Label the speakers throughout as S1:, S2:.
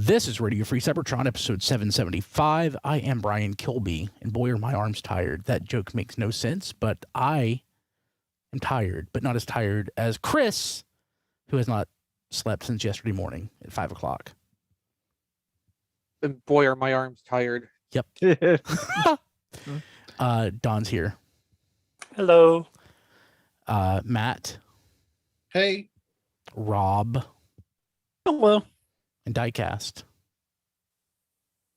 S1: This is Radio Free Cybertron, episode 775. I am Brian Kilby, and boy, are my arms tired. That joke makes no sense, but I am tired, but not as tired as Chris, who has not slept since yesterday morning at 5 o'clock.
S2: And boy, are my arms tired.
S1: Yep. Don's here.
S3: Hello.
S1: Matt.
S4: Hey.
S1: Rob.
S3: Hello.
S1: And Diecast.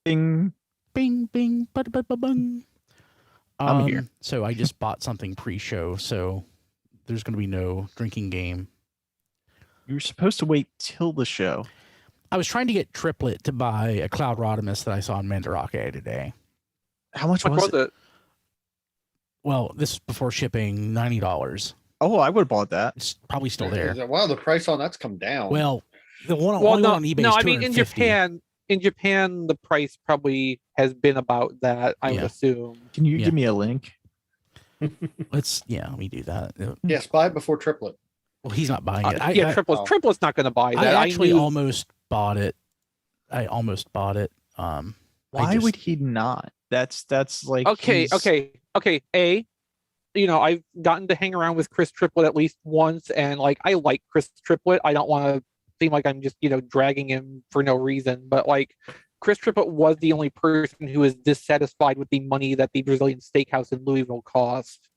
S3: Bing.
S1: Bing, bing, ba-da-ba-ba-bung.
S3: I'm here.
S1: So I just bought something pre-show, so there's going to be no drinking game.
S3: You were supposed to wait till the show.
S1: I was trying to get Triplet to buy a Cloud Rodimus that I saw in Mandarake today.
S3: How much
S2: What
S3: was
S2: was
S3: it?
S2: it?
S1: Well, this is before shipping, $90.
S3: Oh, I would have bought that.
S1: It's probably still there.
S4: Wow, the price on that's come down.
S1: Well, the one,
S2: Well,
S1: only
S2: no,
S1: one on eBay
S2: no.
S1: is
S2: I mean, in
S1: $250.
S2: Japan, the price probably has been about that. I would
S1: Yeah.
S2: assume.
S3: Can you
S1: Yeah.
S3: give me a link?
S1: Let me do that.
S4: yes, buy it before Triplet.
S1: Well, he's not buying it.
S2: Triplet's not going to buy that.
S1: I actually
S2: knew-
S1: almost bought it. I almost bought it.
S3: Why would he not? That's like
S2: Okay. I've gotten to hang around with Chris Triplet at least once, and I like Chris Triplet. I don't want to seem like I'm just dragging him for no reason, but Chris Triplet was the only person who was dissatisfied with the money that the Brazilian steakhouse in Louisville cost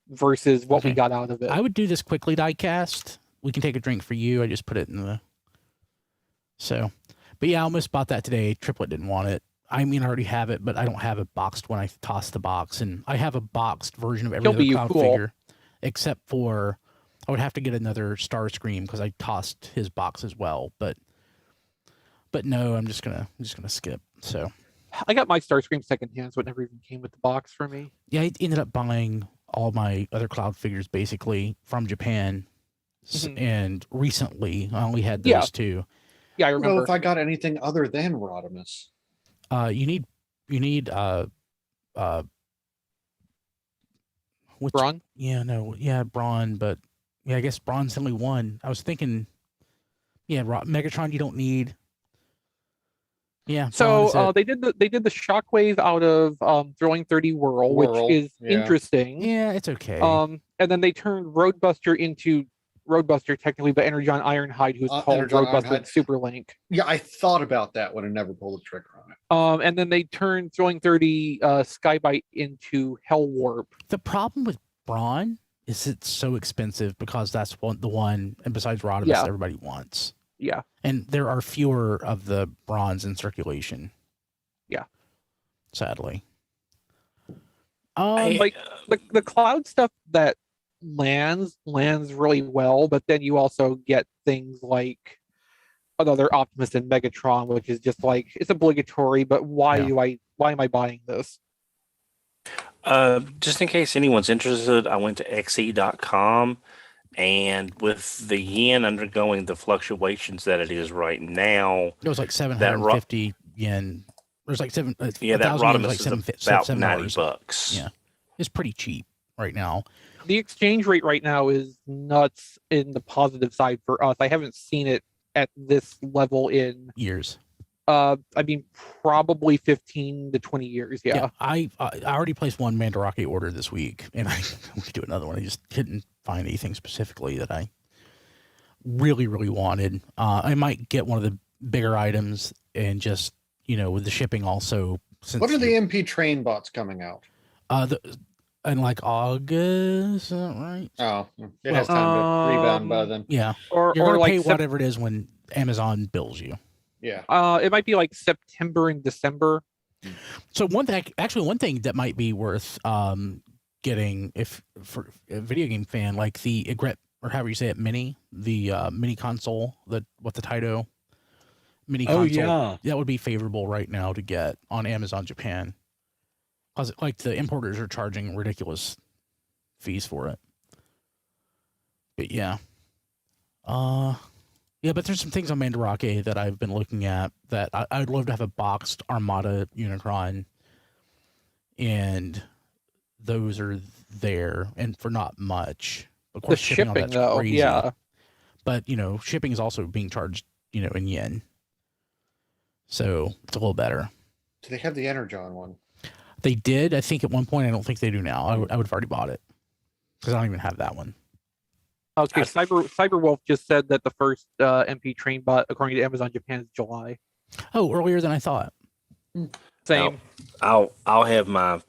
S2: versus what we
S1: Okay.
S2: got out of it.
S1: I would do this quickly, Diecast. We can take a drink for you. I just put it in the... So, but yeah, I almost bought that today. Triplet didn't want it. I mean, I already have it, but I don't have it boxed when I toss the box. And I have a boxed version of every
S2: He'll
S1: other
S2: be
S1: Cloud
S2: cool.
S1: figure, except for I would have to get another Starscream because I tossed his box as well. But no, I'm just gonna skip. So
S2: I got my Starscream secondhand, so it never even came with the box for me.
S1: yeah, I ended up buying all my other Cloud figures basically from Japan.
S2: Mhm.
S1: And recently, I only had those
S2: Yeah.
S1: two.
S2: Yeah, I
S4: I don't know
S2: remember.
S4: if I got anything other than Rodimus.
S1: You need which,
S2: Braun?
S1: Braun, but yeah, I guess Braun's the only one. I was thinking, Megatron you don't need. Yeah. Braun is
S2: So
S1: it.
S2: they did the Shockwave out of Throwing 30 Whirl, which is
S4: yeah.
S2: interesting.
S1: Yeah, it's okay.
S2: And then they turned Roadbuster into Roadbuster technically, but Energon Ironhide, who's called
S4: Energon
S2: Roadbuster
S4: Ironhide.
S2: Super Link.
S4: Yeah, I thought about that when I never pulled the trigger on it.
S2: And then they turned Throwing 30 Skybite into Hellwarp.
S1: The problem with Braun is it's so expensive because that's the one, and besides Rodimus,
S2: Yeah.
S1: everybody wants.
S2: Yeah.
S1: And there are fewer of the bronze in circulation.
S2: Yeah.
S1: Sadly.
S2: The Cloud stuff that lands really well, but then you also get things like another Optimus and Megatron, which is just it's obligatory, but why am I buying this?
S5: Just in case anyone's interested, I went to xe.com, and with the yen undergoing the fluctuations that it is right now,
S1: It was like 750 yen. There's like
S5: that
S1: 1,000 yen was
S5: Rodimus
S1: like
S5: is
S1: $7.
S5: about $90.
S1: Yeah. It's pretty cheap right now.
S2: The exchange rate right now is nuts in the positive side for us. I haven't seen it at this level in
S1: Years.
S2: probably 15 to 20 years. Yeah.
S1: I already placed one Mandarake order this week, and I we could do another one. I just couldn't find anything specifically that I really, really wanted. I might get one of the bigger items and just, with the shipping also. Since
S4: What are the MP train bots coming out?
S1: in like August, is that right?
S4: Oh, it has time to rebound by then.
S1: Yeah.
S2: Or
S1: You're going to pay
S2: Sep-
S1: whatever it is when Amazon bills you.
S4: Yeah.
S2: it might be September and December.
S1: So one thing that might be worth getting if for a video game fan, like the Egret, or however you say it, mini, the mini console, the Taito mini console.
S6: yeah.
S1: That would be favorable right now to get on Amazon Japan. Because the importers are charging ridiculous fees for it. But yeah. Yeah, but there's some things on Mandarake that I've been looking at that I'd love to have a boxed Armada Unicron, and those are there, and for not much. Of
S2: The
S1: course, shipping on
S2: shipping,
S1: that's
S2: though,
S1: crazy.
S2: yeah.
S1: But shipping is also being charged, in yen. So it's a little better.
S4: Do they have the Energon one?
S1: They did, I think, at one point. I don't think they do now. I would have already bought it because I don't even have that one.
S2: Okay, Cyberwolf just said that the first MP train bot, according to Amazon Japan, is July.
S1: Oh, earlier than I thought.
S2: Same.
S5: I'll have my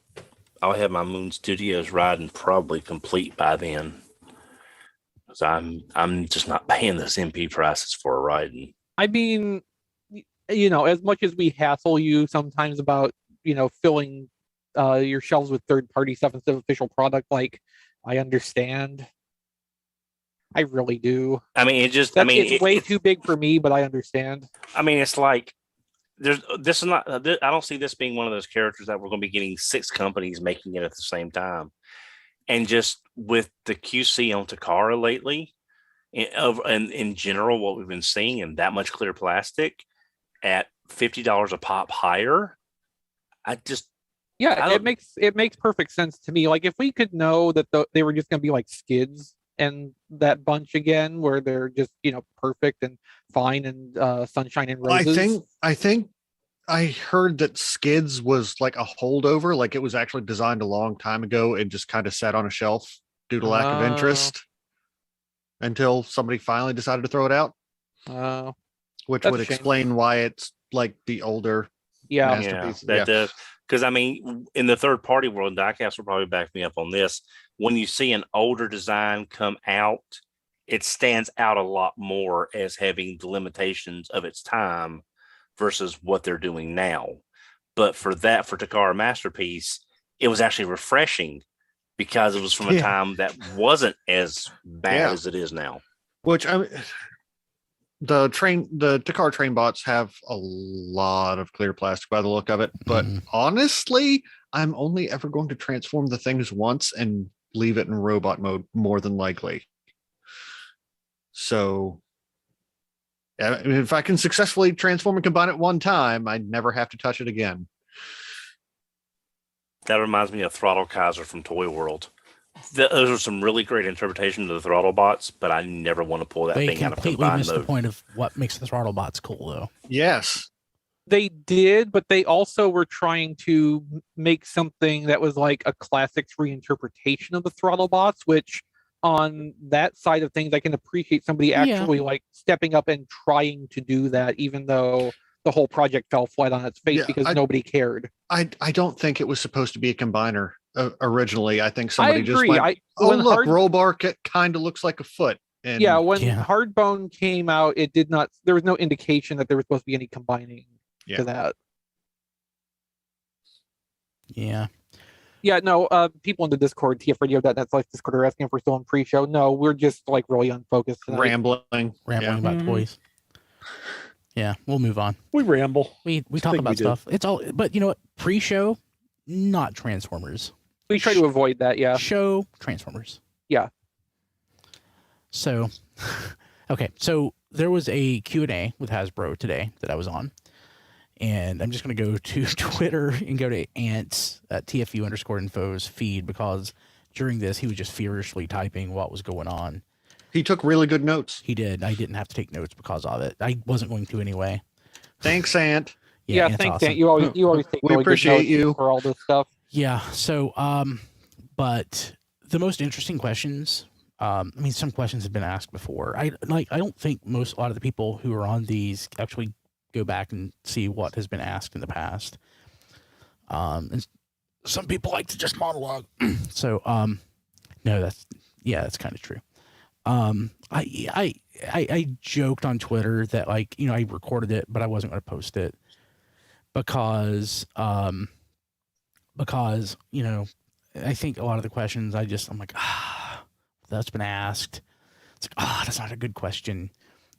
S5: Moon Studios riding probably complete by then. So I'm just not paying those MP prices for a riding.
S2: I mean, as much as we hassle you sometimes about filling your shelves with third-party stuff instead of official product, like, I understand. I really do.
S5: I mean,
S2: it's way too big for me, but I understand.
S5: I mean, it's like this is not. I don't see this being one of those characters that we're going to be getting 6 companies making it at the same time. And just with the QC on Takara lately, in general, what we've been seeing, and that much clear plastic at $50 a pop higher,
S2: it makes perfect sense to me. Like, if we could know that they were just going to be like skids and that bunch again, where they're just perfect and fine and sunshine and roses.
S4: I think I heard that skids was like a holdover, like it was actually designed a long time ago and just kind of sat on a shelf due to lack of interest until somebody finally decided to throw it out. Which would explain why it's like the older masterpiece.
S5: Because I mean, in the third party world, Diecast will probably back me up on this. When you see an older design come out, it stands out a lot more as having the limitations of its time versus what they're doing now. But for Takara Masterpiece, it was actually refreshing because it was from a time that wasn't as bad as it is now.
S4: Which the Takara train bots have a lot of clear plastic by the look of it, but honestly, I'm only ever going to transform the things once and leave it in robot mode more than likely. So if I can successfully transform and combine it one time, I'd never have to touch it again.
S5: That reminds me of Throttle Kaiser from Toy World. Those are some really great interpretations of the throttle bots, but I never want to pull that thing out of combined mode. They completely missed
S1: the point of what makes the throttle bots cool, though.
S4: Yes.
S2: They did, but they also were trying to make something that was like a classics reinterpretation of the throttle bots, which on that side of things, I can appreciate somebody actually like stepping up and trying to do that, even though the whole project fell flat on its face because nobody cared. I
S4: don't think it was supposed to be a combiner originally. I think somebody just went, Rollbar kind of looks like a foot. And
S2: when Hardbone came out, it did not. There was no indication that there was supposed to be any combining to that. People in the Discord, TFRadio.net/Discord are asking if we're still in pre-show. No, we're just like really unfocused tonight.
S4: Rambling
S1: about toys. Yeah, we'll move on.
S6: We ramble.
S1: We talk about stuff. It's all, but you know what? Pre-show, not Transformers.
S2: We try to avoid that. Yeah.
S1: Show Transformers.
S2: Yeah.
S1: So, okay. So there was a Q&A with Hasbro today that I was on. And I'm just going to go to Twitter and go to Ant's TFU_info's feed because during this, he was just furiously typing what was going on.
S4: He took really good notes.
S1: He did. I didn't have to take notes because of it. I wasn't going to anyway.
S4: Thanks, Ant.
S2: Yeah, thanks, awesome. Ant. You always take
S4: we appreciate you
S2: for all this stuff.
S1: Yeah. So, but the most interesting questions, some questions have been asked before. I don't think a lot of the people who are on these actually go back and see what has been asked in the past. And some people like to just monologue. So, no, that's kind of true. I joked on Twitter that I recorded it, but I wasn't going to post it because I think a lot of the questions I'm like, that's been asked. It's like, that's not a good question.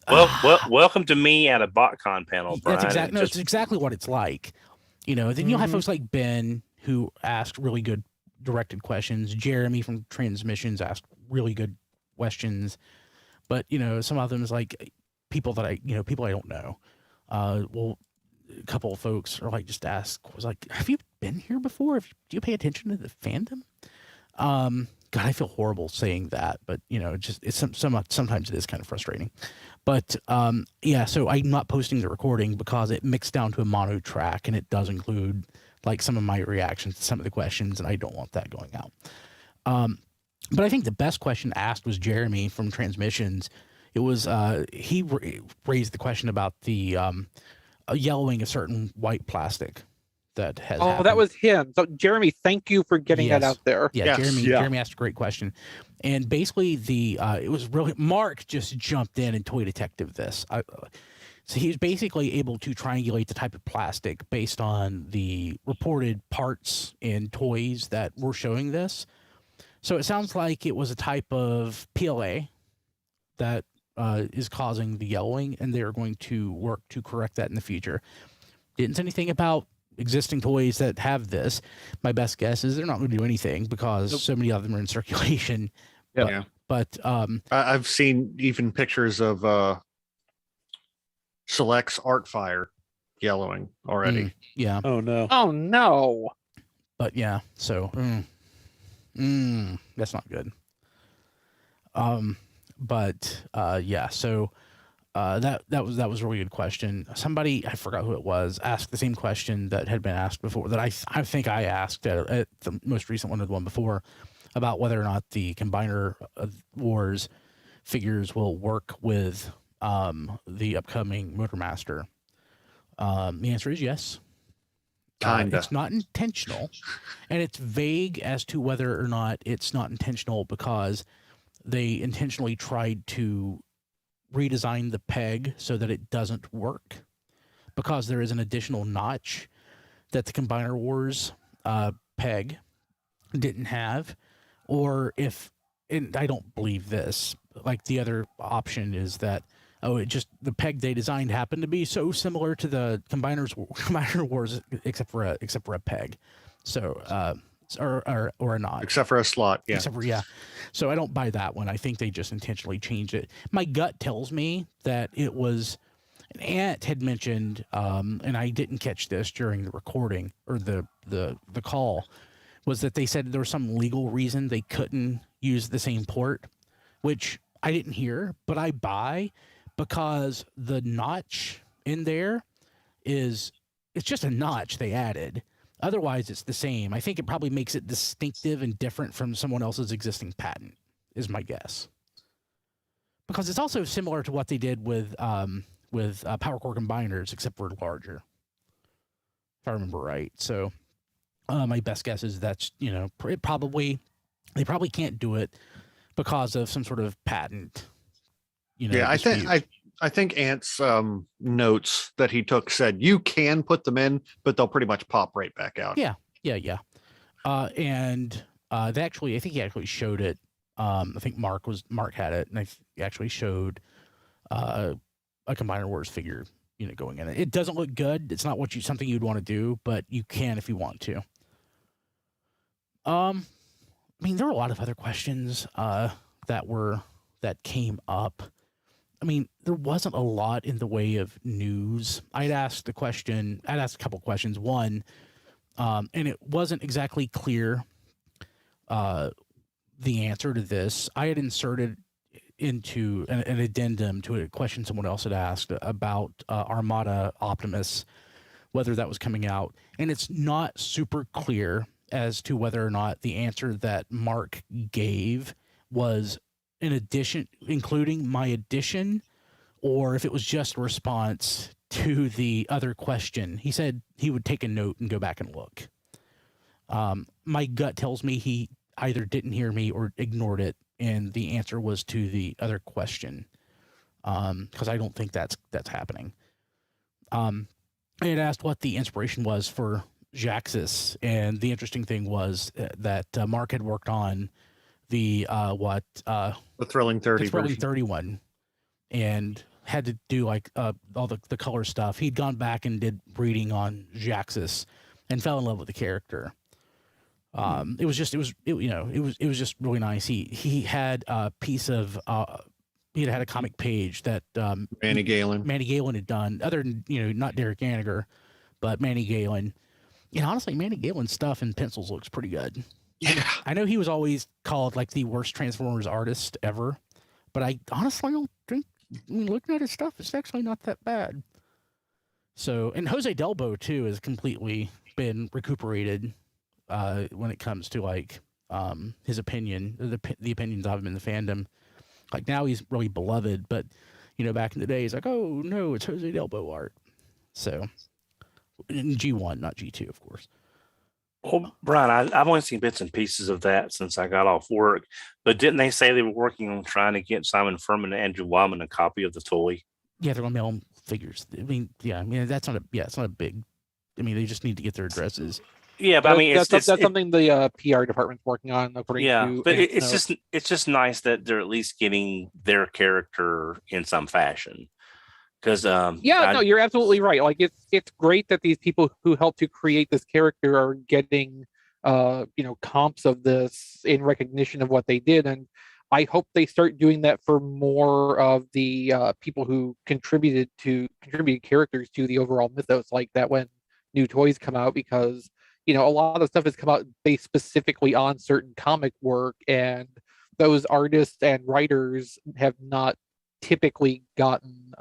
S5: Well, welcome to me at a BotCon panel, Brian.
S1: It's exactly what it's like. Then you'll have folks like Ben who ask really good directed questions. Jeremy from Transmissions asked really good questions. But, some of them is like people that I don't know. A couple of folks are just ask, was like, have you been here before? Do you pay attention to the fandom? God, I feel horrible saying that, but sometimes it is kind of frustrating. But yeah, so I'm not posting the recording because it mixed down to a mono track, and it does include like some of my reactions to some of the questions, and I don't want that going out. But I think the best question asked was Jeremy from Transmissions. It was he raised the question about the yellowing a certain white plastic that has happened.
S2: That was him. So Jeremy, thank you for getting that out there.
S1: Yeah,
S4: Yes.
S1: Jeremy asked a great question. And basically it was really, Mark just jumped in and toy detective this. So he was basically able to triangulate the type of plastic based on the reported parts and toys that were showing this. So it sounds like it was a type of PLA that is causing the yellowing, and they're going to work to correct that in the future. Didn't say anything about existing toys that have this. My best guess is they're not going to do anything because so many of them are in circulation.
S4: Yeah.
S1: But
S4: I've seen even pictures of Select's Artfire yellowing already.
S1: yeah.
S6: Oh no.
S2: Oh no.
S1: But yeah, so that's not good. But yeah, so that was a really good question. Somebody, I forgot who it was, asked the same question that had been asked before, that I think I asked at the most recent one or the one before, about whether or not the Combiner Wars figures will work with the upcoming Motormaster. The answer is yes.
S4: Kinda.
S1: It's not intentional, and it's vague as to whether or not it's not intentional because they intentionally tried to redesign the peg so that it doesn't work, because there is an additional notch that the Combiner Wars peg didn't have. Or if, and I don't believe this, like the other option is that, the peg they designed happened to be so similar to the Combiner Wars, except for a peg. So, or a knot.
S4: Except for a slot. Yeah.
S1: So I don't buy that one. I think they just intentionally changed it. My gut tells me that it was, an aunt had mentioned, and I didn't catch this during the recording or the call, was that they said there was some legal reason they couldn't use the same port, which I didn't hear, but I buy, because the notch in there it's just a notch they added. Otherwise, it's the same. I think it probably makes it distinctive and different from someone else's existing patent, is my guess. Because it's also similar to what they did with Power Core Combiners, except for larger, if I remember right. So my best guess is that's, they probably can't do it because of some sort of patent.
S4: Yeah,
S1: dispute.
S4: I think Ant's notes that he took said you can put them in, but they'll pretty much pop right back out.
S1: Yeah. And they actually, I think he actually showed it. I think Mark had it, and he actually showed a Combiner Wars figure, going in it. It doesn't look good. It's not something you'd want to do, but you can if you want to. I mean, there were a lot of other questions that came up. I mean, there wasn't a lot in the way of news. I'd asked a couple questions. One, and it wasn't exactly clear the answer to this. I had inserted into an addendum to a question someone else had asked about Armada Optimus, whether that was coming out. And it's not super clear as to whether or not the answer that Mark gave was in addition, including my addition, or if it was just a response to the other question. He said he would take a note and go back and look. My gut tells me he either didn't hear me or ignored it, and the answer was to the other question, because I don't think that's happening. I had asked what the inspiration was for Jaxus, and the interesting thing was that Mark had worked on the
S4: Thrilling 30
S1: the Thrilling
S4: version.
S1: 31, and had to do like all the color stuff. He'd gone back and did reading on Jaxus and fell in love with the character. It was just really nice. He had a piece of he had a comic page that
S4: Manny Galen
S1: had done, other than, not Derek Gallagher, but Manny Galen. Honestly, Manny Galen's stuff in pencils looks pretty good. I know he was always called like the worst Transformers artist ever, but I honestly don't think, looking at his stuff, it's actually not that bad. So, and Jose Delbo too has completely been recuperated when it comes to like his opinion, the opinions of him in the fandom. Like now he's really beloved, but back in the day he's like, oh no, it's Jose Delbo art. So in G1, not G2, of course.
S5: Well, Brian, I've only seen bits and pieces of that since I got off work. But didn't they say they were working on trying to get Simon Furman and Andrew Wyman a copy of the toy?
S1: Yeah, they're gonna mail them figures. That's not a big. They just need to get their addresses.
S5: Yeah, but
S2: that's something the PR department's working on. According to
S5: but it's just nice that they're at least getting their character in some fashion. Because
S2: you're absolutely right. Like it's great that these people who helped to create this character are getting comps of this in recognition of what they did, and I hope they start doing that for more of the people who contributed characters to the overall mythos, like that when new toys come out, because a lot of stuff has come out based specifically on certain comic work, and those artists and writers have not typically gotten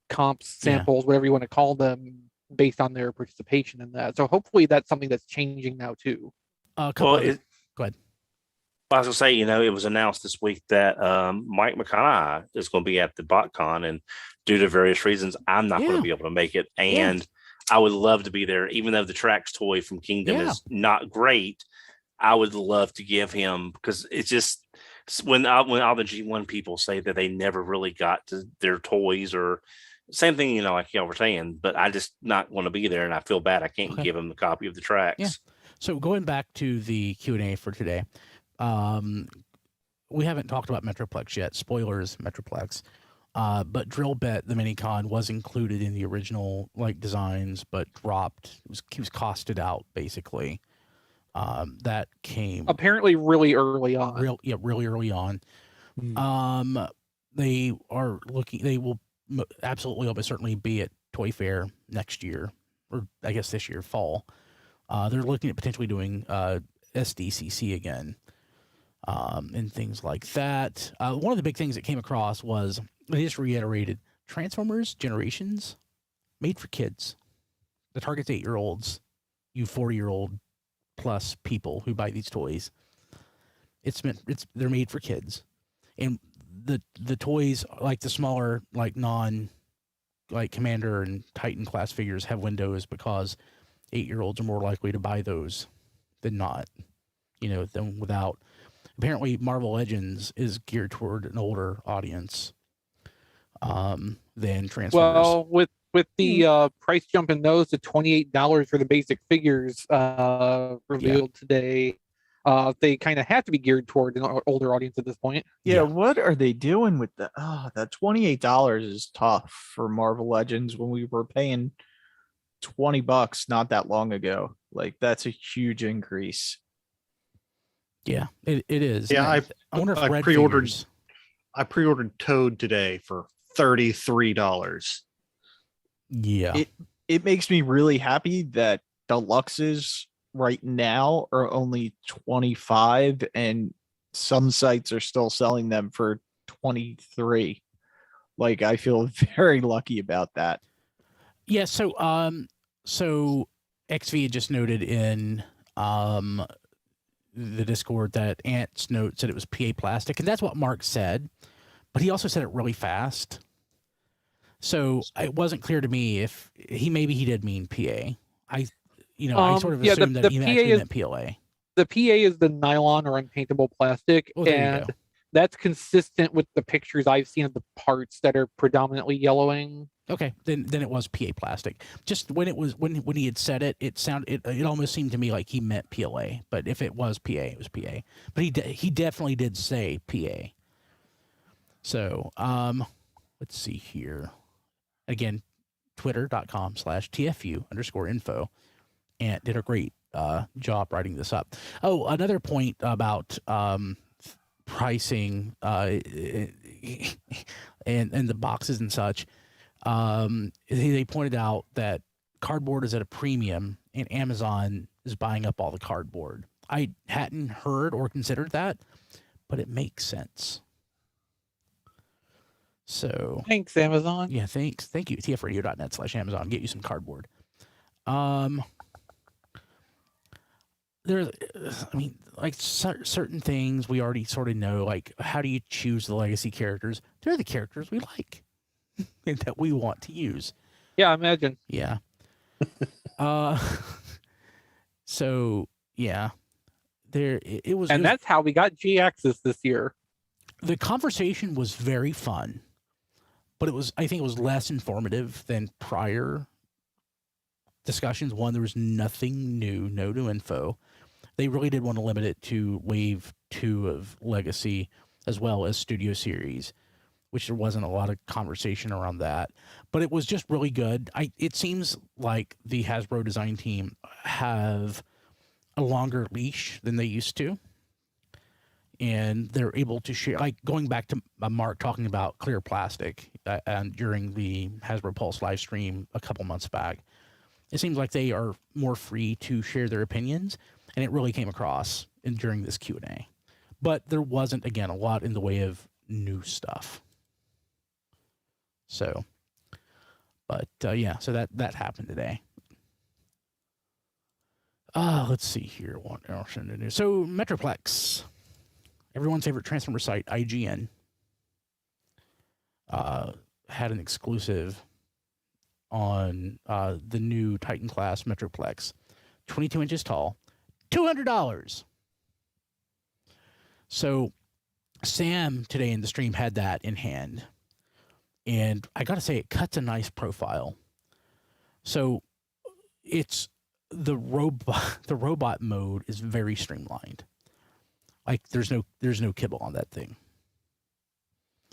S2: comps, samples, whatever you want to call them, based on their participation in that. So hopefully that's something that's changing now too.
S1: Go ahead.
S5: I was going to say, it was announced this week that Mike McConaughey is going to be at the BotCon, and due to various reasons, I'm not going to be able to make it. And I would love to be there, even though the Trax toy from Kingdom is not great. I would love to give him, because it's just when all the G1 people say that they never really got to their toys, or same thing, like y'all were saying, but I just not want to be there, and I feel bad I can't give him the copy of the Trax.
S1: Yeah. So going back to the Q&A for today, we haven't talked about Metroplex yet. Spoilers, Metroplex. But Drill Bet, the Minicon, was included in the original designs, but dropped. He was costed out basically. That came
S2: apparently really early on.
S1: Really early on. They are looking. They will absolutely, almost certainly be at Toy Fair next year, or I guess this year, fall. They're looking at potentially doing SDCC again, and things like that. One of the big things that came across was they just reiterated Transformers Generations made for kids. The target's 8-year-olds, you 40-year-old plus people who buy these toys. They're made for kids, and the toys, like the smaller, Commander and Titan class figures, have windows because 8-year-olds are more likely to buy those than not. Than without. Apparently, Marvel Legends is geared toward an older audience than Transformers.
S2: Well, with the price jump in those to $28 for the basic figures revealed today, they kind of have to be geared toward an older audience at this point.
S3: Yeah, what are they doing with that? That $28 is tough for Marvel Legends when we were paying $20 not that long ago. That's a huge increase.
S1: Yeah, it is.
S4: Yeah,
S1: I wonder if
S4: I pre-ordered Toad today for $33.
S1: Yeah.
S3: It makes me really happy that deluxes right now are only $25, and some sites are still selling them for $23. I feel very lucky about that.
S1: Yeah, so XV had just noted in the Discord that Ant's note said it was PA plastic, and that's what Mark said, but he also said it really fast. So it wasn't clear to me if he did mean PA. I sort of assumed that he actually meant PLA.
S2: The PA is the nylon or unpaintable plastic, and that's consistent with the pictures I've seen of the parts that are predominantly yellowing.
S1: Okay, then it was PA plastic. Just when he had said it, it almost seemed to me like he meant PLA. But if it was PA, it was PA. But he definitely did say PA. So let's see here. Again, twitter.com/TFU_info. And did a great job writing this up. Oh, another point about pricing and the boxes and such. They pointed out that cardboard is at a premium, and Amazon is buying up all the cardboard. I hadn't heard or considered that, but it makes sense. So
S2: Thanks, Amazon.
S1: yeah, thanks. Thank you. tfradio.net/Amazon. Get you some cardboard. There's, I mean, like certain things we already sort of know, like how do you choose the legacy characters? They're the characters we like and that we want to use.
S2: Yeah, imagine.
S1: Yeah. So yeah, it was,
S2: And that's how we got G-Axis this year.
S1: the conversation was very fun, but I think it was less informative than prior discussions. One, there was nothing new, no new info. They really did want to limit it to wave 2 of Legacy as well as Studio Series, which there wasn't a lot of conversation around that. But it was just really good. It seems like the Hasbro design team have a longer leash than they used to. And they're able to share, like going back to Mark talking about clear plastic and during the Hasbro Pulse live stream a couple months back. It seems like they are more free to share their opinions, and it really came across during this Q&A. But there wasn't, again, a lot in the way of new stuff. So, but yeah, so that happened today. Let's see here. What else to do? So Metroplex, everyone's favorite Transformer site, IGN, had an exclusive on the new Titan Class Metroplex, 22 inches tall, $200. So Sam today in the stream had that in hand, and I gotta say it cuts a nice profile. So it's the robot mode is very streamlined. Like there's no kibble on that thing.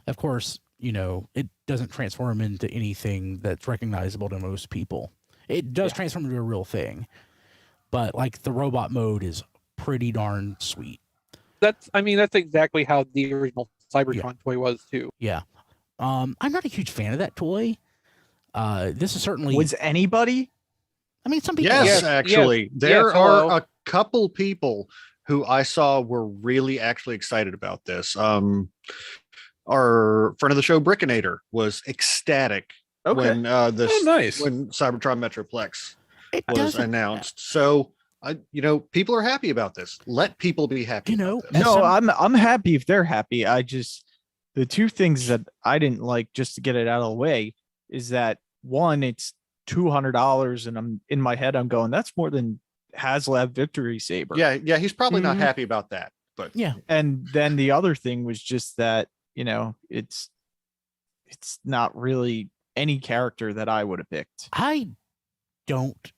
S1: Of course, you know, it doesn't transform into anything that's recognizable to most people. It does transform into a real thing, but like the robot mode is pretty darn sweet.
S2: That's exactly how the original Cybertron toy was too.
S1: Yeah. I'm not a huge fan of that toy. This is certainly...
S3: Was anybody?
S1: I mean, some people...
S4: Yes, actually. There are
S2: hello.
S4: a couple people who I saw were really actually excited about this. Our friend of the show, Brickinator, was ecstatic when
S6: nice.
S4: when Cybertron Metroplex
S1: It
S4: was
S1: doesn't-
S4: announced. So, people are happy about this. Let people be happy.
S1: You know,
S4: about this.
S1: as
S3: No,
S1: some-
S3: I'm happy if they're happy. The two things that I didn't like, just to get it out of the way, is that one, it's $200, and I'm in my head, I'm going, that's more than HasLab Victory Saber.
S4: Yeah, he's probably not
S2: Mhm.
S4: happy about that. But
S1: yeah.
S3: And then the other thing was just that, you know, it's not really any character that I would have picked.
S1: I don't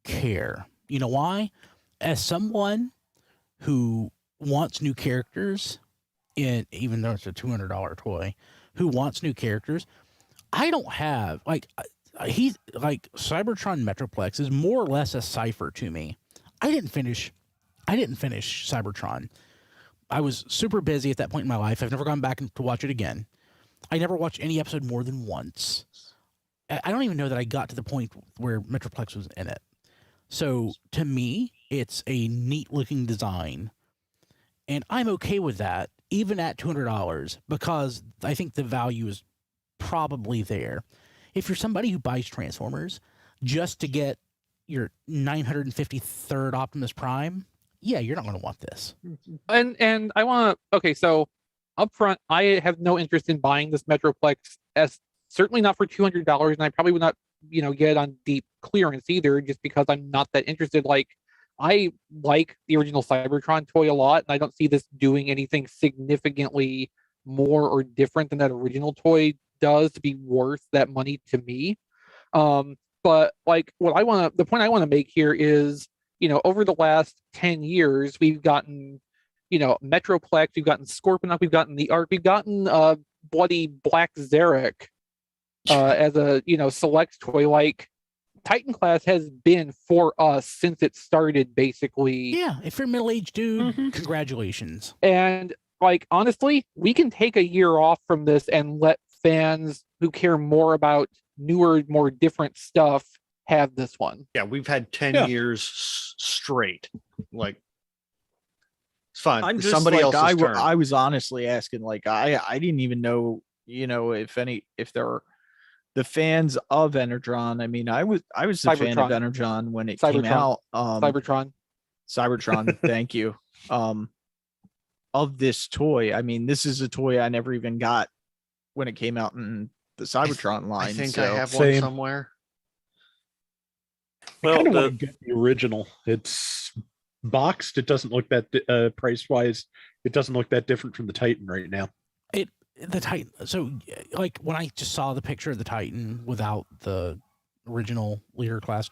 S1: care. You know why? As someone who wants new characters, even though it's a $200 toy, who wants new characters, I don't have he's like Cybertron Metroplex is more or less a cipher to me. I didn't finish Cybertron. I was super busy at that point in my life. I've never gone back to watch it again. I never watched any episode more than once. I don't even know that I got to the point where Metroplex was in it. So to me, it's a neat looking design, and I'm okay with that, even at $200, because I think the value is probably there. If you're somebody who buys Transformers just to get your 953rd Optimus Prime, yeah, you're not going to want this.
S2: And I want to, okay, so up front, I have no interest in buying this Metroplex, as certainly not for $200, and I probably would not, get it on deep clearance either, just because I'm not that interested. Like, I like the original Cybertron toy a lot, and I don't see this doing anything significantly more or different than that original toy does to be worth that money to me. But like the point I want to make here is, over the last 10 years, we've gotten, Metroplex, we've gotten Scorponok, we've gotten the Arc, we've gotten bloody Black Zarek as a, select toy. Like, Titan Class has been for us since it started, basically.
S1: Yeah, if you're a middle-aged dude, congratulations.
S2: And like, honestly, we can take a year off from this and let fans who care more about newer, more different stuff have this one.
S4: Yeah, we've had 10
S6: Yeah.
S4: years straight. Like, it's fine.
S3: I'm
S4: It's
S3: just
S4: somebody
S3: like,
S4: else's turn.
S3: I was honestly asking, like, I didn't even know, if there were the fans of Energon. I mean, I was a fan of
S2: Cybertron.
S3: Energon when it came
S2: Cybertron.
S3: out.
S2: Cybertron.
S3: Thank you. Of this toy. I mean, this is a toy I never even got when it came out in the Cybertron line.
S4: I think
S3: so.
S4: I have one
S6: Same.
S4: somewhere.
S6: I
S5: Well,
S6: kind of
S5: the-
S6: want to get the original. It's boxed. It doesn't look that price wise. It doesn't look that different from the Titan right now.
S1: The Titan. So, like when I just saw the picture of the Titan without the original leader class,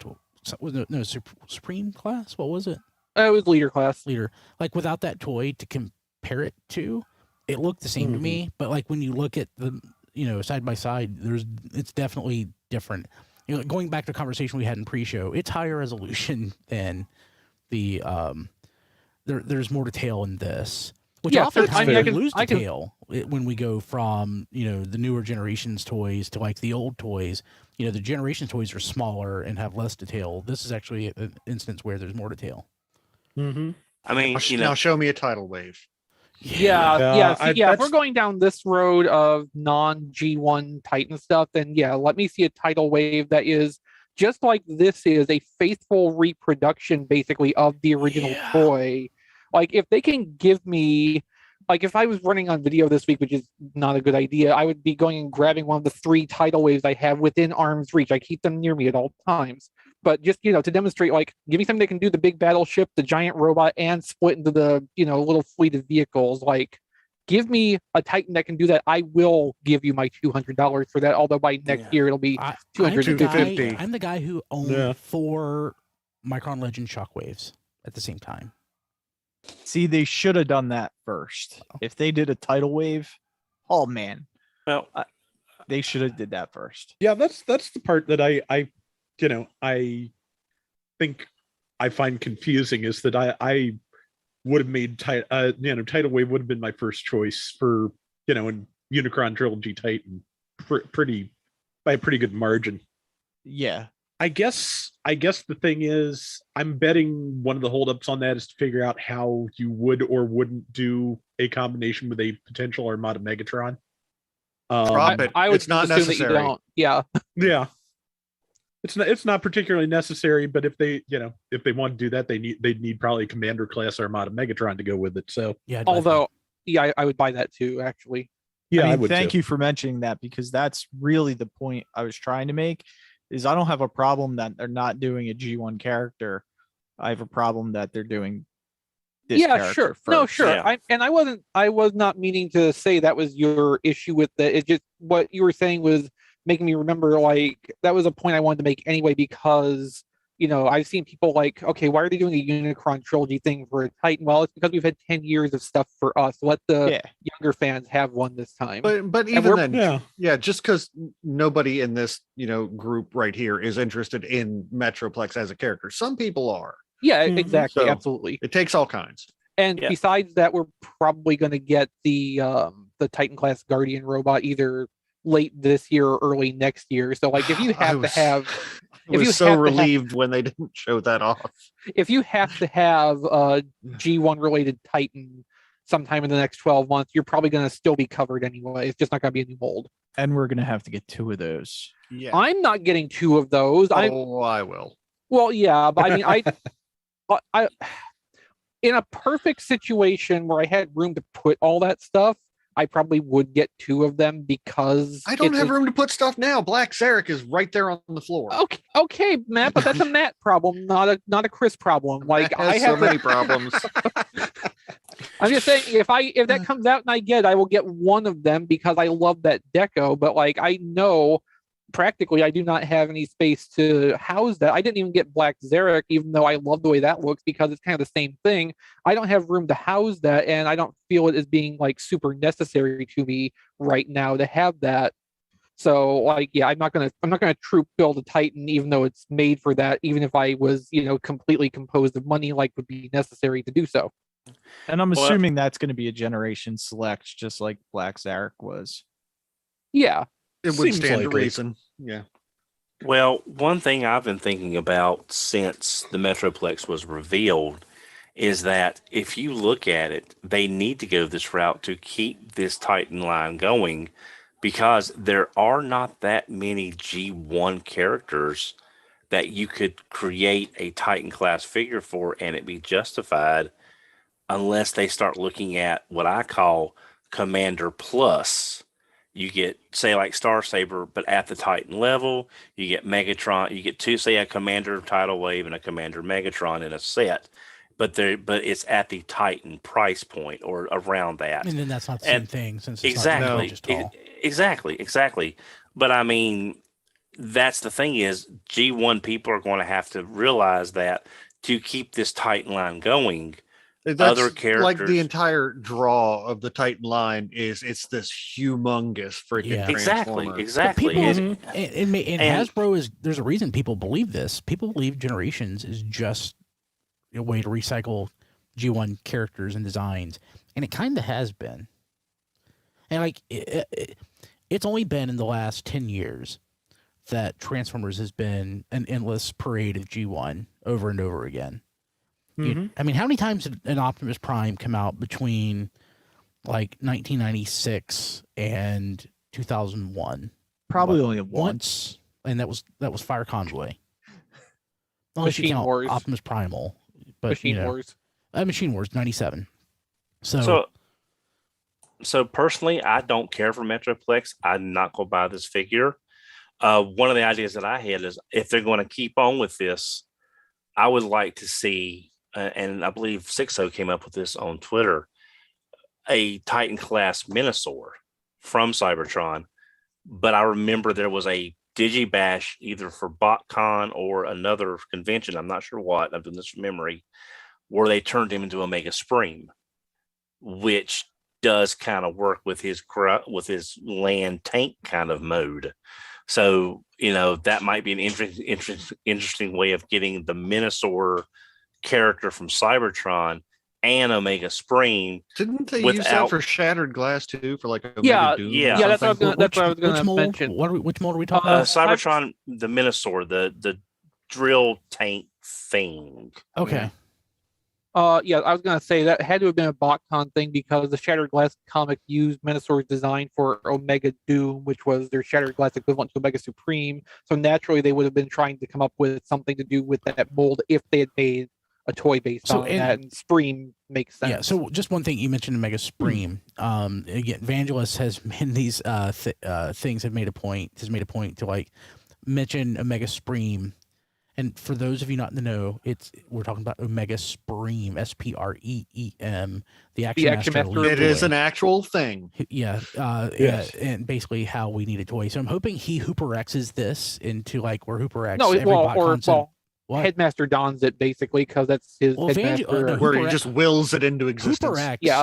S1: was it no Supreme class? What was it?
S2: It was leader class.
S1: Leader. Like without that toy to compare it to, it looked the same to me. But like when you look at the side by side, it's definitely different. Going back to the conversation we had in pre-show, it's higher resolution than the there's more detail in this. Which
S2: Yeah,
S1: oftentimes
S6: I
S1: we
S6: can-
S1: lose
S2: I can-
S1: detail when we go from the newer generations toys to like the old toys. The generations toys are smaller and have less detail. This is actually an instance where there's more detail.
S6: Mm-hmm.
S5: I mean,
S4: Now show me a tidal wave.
S2: Yeah. If we're
S6: that's-
S2: going down this road of non G1 Titan stuff, then yeah, let me see a tidal wave that is just like this is a faithful reproduction, basically, of the original
S1: Yeah.
S2: toy. Like, if they can give me, like, if I was running on video this week, which is not a good idea, I would be going and grabbing one of the 3 tidal waves I have within arm's reach. I keep them near me at all times. But just, to demonstrate, like, give me something that can do the big battleship, the giant robot, and split into the, little fleet of vehicles. Like, give me a Titan that can do that. I will give you my $200 for that. Although by next year, it'll be
S1: I'm
S2: 250.
S1: I'm the guy who owned
S6: Yeah.
S1: 4 Micron Legend Shockwaves at the same time.
S3: See, they should have done that first. If they did a tidal wave, oh man,
S5: well,
S3: they should have did that first.
S6: Yeah, that's the part that I think I find confusing is that I would have made tidal wave would have been my first choice for in Unicron Trilogy Titan pretty by a pretty good margin.
S3: Yeah.
S6: I guess the thing is, I'm betting one of the holdups on that is to figure out how you would or wouldn't do a combination with a potential Armada Megatron.
S4: Drop it.
S2: I would
S4: It's not
S2: assume that
S4: necessary.
S2: you don't. Yeah.
S6: Yeah, it's not particularly necessary, but if they want to do that, they'd need probably a Commander class Armada Megatron to go with it. So
S1: Yeah.
S2: Although, yeah, I would buy that too, actually.
S6: yeah, I,
S3: mean,
S6: would
S3: thank
S6: too.
S3: you for mentioning that, because that's really the point I was trying to make. Is I don't have a problem that they're not doing a G1 character. I have a problem that they're doing this
S2: Yeah,
S3: character
S2: sure.
S3: first.
S2: No, sure.
S5: Yeah.
S2: I was not meaning to say that was your issue with the. It just what you were saying was making me remember, like, that was a point I wanted to make anyway, because I've seen people like, okay, why are they doing a Unicron trilogy thing for a Titan? Well, it's because we've had 10 years of stuff for us. Let the
S3: Yeah.
S2: younger fans have one this time.
S4: But
S2: And
S4: even
S2: we're-
S4: then,
S6: Yeah.
S4: yeah, just because nobody in this group right here is interested in Metroplex as a character, some people are.
S2: Yeah,
S6: Mhm.
S2: exactly,
S4: So-
S2: absolutely.
S4: It takes all kinds.
S2: And
S5: Yeah.
S2: besides that, we're probably going to get the Titan class Guardian robot either late this year or early next year. So, like, if you have to have
S4: I
S2: if you
S4: was so
S2: have to have-
S4: relieved when they didn't show that off.
S2: if you have to have a G1 related Titan sometime in the next 12 months, you're probably going to still be covered anyway. It's just not going to be a new mold.
S3: And we're gonna have to get 2 of those.
S4: Yeah.
S2: I'm not getting 2 of those. I
S4: will.
S2: Well, yeah, but I mean, I in a perfect situation where I had room to put all that stuff, I probably would get 2 of them because
S4: I don't
S2: it's
S4: have
S2: a-
S4: room to put stuff now. Black Zarek is right there on the floor.
S2: Okay, Matt, but that's a Matt problem, not a Chris problem. Like,
S4: Matt
S2: I
S4: has
S2: have
S4: so many problems.
S2: I'm just saying, if that comes out and I get, I will get 1 of them because I love that deco. But like, I know practically I do not have any space to house that. I didn't even get Black Zarek, even though I love the way that looks because it's kind of the same thing. I don't have room to house that, and I don't feel it as being like super necessary to me right now to have that. So, like, yeah, I'm not gonna troop build a Titan, even though it's made for that. Even if I was, completely composed of money, like would be necessary to do so.
S3: And I'm
S5: Well,
S3: assuming that's gonna be a generation select, just like Black Zarek was.
S2: Yeah.
S4: It would
S6: Seems
S4: stand to
S6: likely.
S4: reason. Yeah.
S5: Well, one thing I've been thinking about since the Metroplex was revealed is that if you look at it, they need to go this route to keep this Titan line going because there are not that many G1 characters that you could create a Titan class figure for and it be justified unless they start looking at what I call Commander Plus. You get, say, like Star Saber, but at the Titan level, you get Megatron. You get two, say, a Commander Tidal Wave and a Commander Megatron in a set, but it's at the Titan price point or around that.
S1: And then that's not the same
S5: And
S1: thing since it's
S5: exactly,
S1: not just tall.
S5: exactly. But I mean, that's the thing is G1 people are going to have to realize that to keep this Titan line going,
S4: That's
S5: other
S4: like
S5: characters.
S4: the entire draw of the Titan line is it's this humongous freaking
S1: Yeah.
S5: Exactly,
S4: transformer.
S5: exactly.
S1: People-
S5: It-
S1: And
S5: And-
S1: Hasbro is, there's a reason people believe this. People believe Generations is just a way to recycle G1 characters and designs. And it kind of has been. And like, it's only been in the last 10 years that Transformers has been an endless parade of G1 over and over again. I mean, how many times did an Optimus Prime come out between like 1996 and 2001?
S3: Probably
S1: What,
S3: only once.
S1: And that was Fire Convoy. Unless you
S2: Machine
S1: count
S2: Wars.
S1: Optimus Primal, but
S2: Machine Wars.
S1: Machine Wars 97.
S5: So personally, I don't care for Metroplex. I'm not going to buy this figure. One of the ideas that I had is if they're going to keep on with this, I would like to see, and I believe Sixo came up with this on Twitter, a Titan Class Minosaur from Cybertron. But I remember there was a Digibash either for BotCon or another convention. I'm not sure what. I'm doing this from memory, where they turned him into Omega Supreme, which does kind of work with his land tank kind of mode. So, that might be an interesting way of getting the Minosaur character from Cybertron and Omega Supreme.
S4: Didn't they use that for Shattered Glass too? For like Omega Doom?
S5: Yeah.
S2: Yeah, that's what I was
S1: Which
S2: going to
S1: mold?
S2: mention.
S1: Which mold are we talking about?
S5: Cybertron, the Minosaur, the drill tank thing.
S1: Okay.
S2: Yeah, I was going to say that had to have been a BotCon thing because the Shattered Glass comic used Minosaur's design for Omega Doom, which was their Shattered Glass equivalent to Omega Supreme. So naturally, they would have been trying to come up with something to do with that mold if they had made a toy based on that. And Supreme makes sense.
S1: Yeah. So just one thing you mentioned, Omega Supreme. Again, Vangelis has in these things has made a point to like mention Omega Supreme. And for those of you not in the know, we're talking about Omega Supreme, Spreem, the Action Master.
S4: It is an actual thing.
S1: Yeah.
S6: Yes.
S1: And basically how we need a toy. So I'm hoping he Hooper X's this into like where Hooper X.
S2: No,
S1: What?
S2: Headmaster dons it basically because that's his headmaster.
S1: no,
S4: Where
S1: Hooper
S4: he just wills it into existence.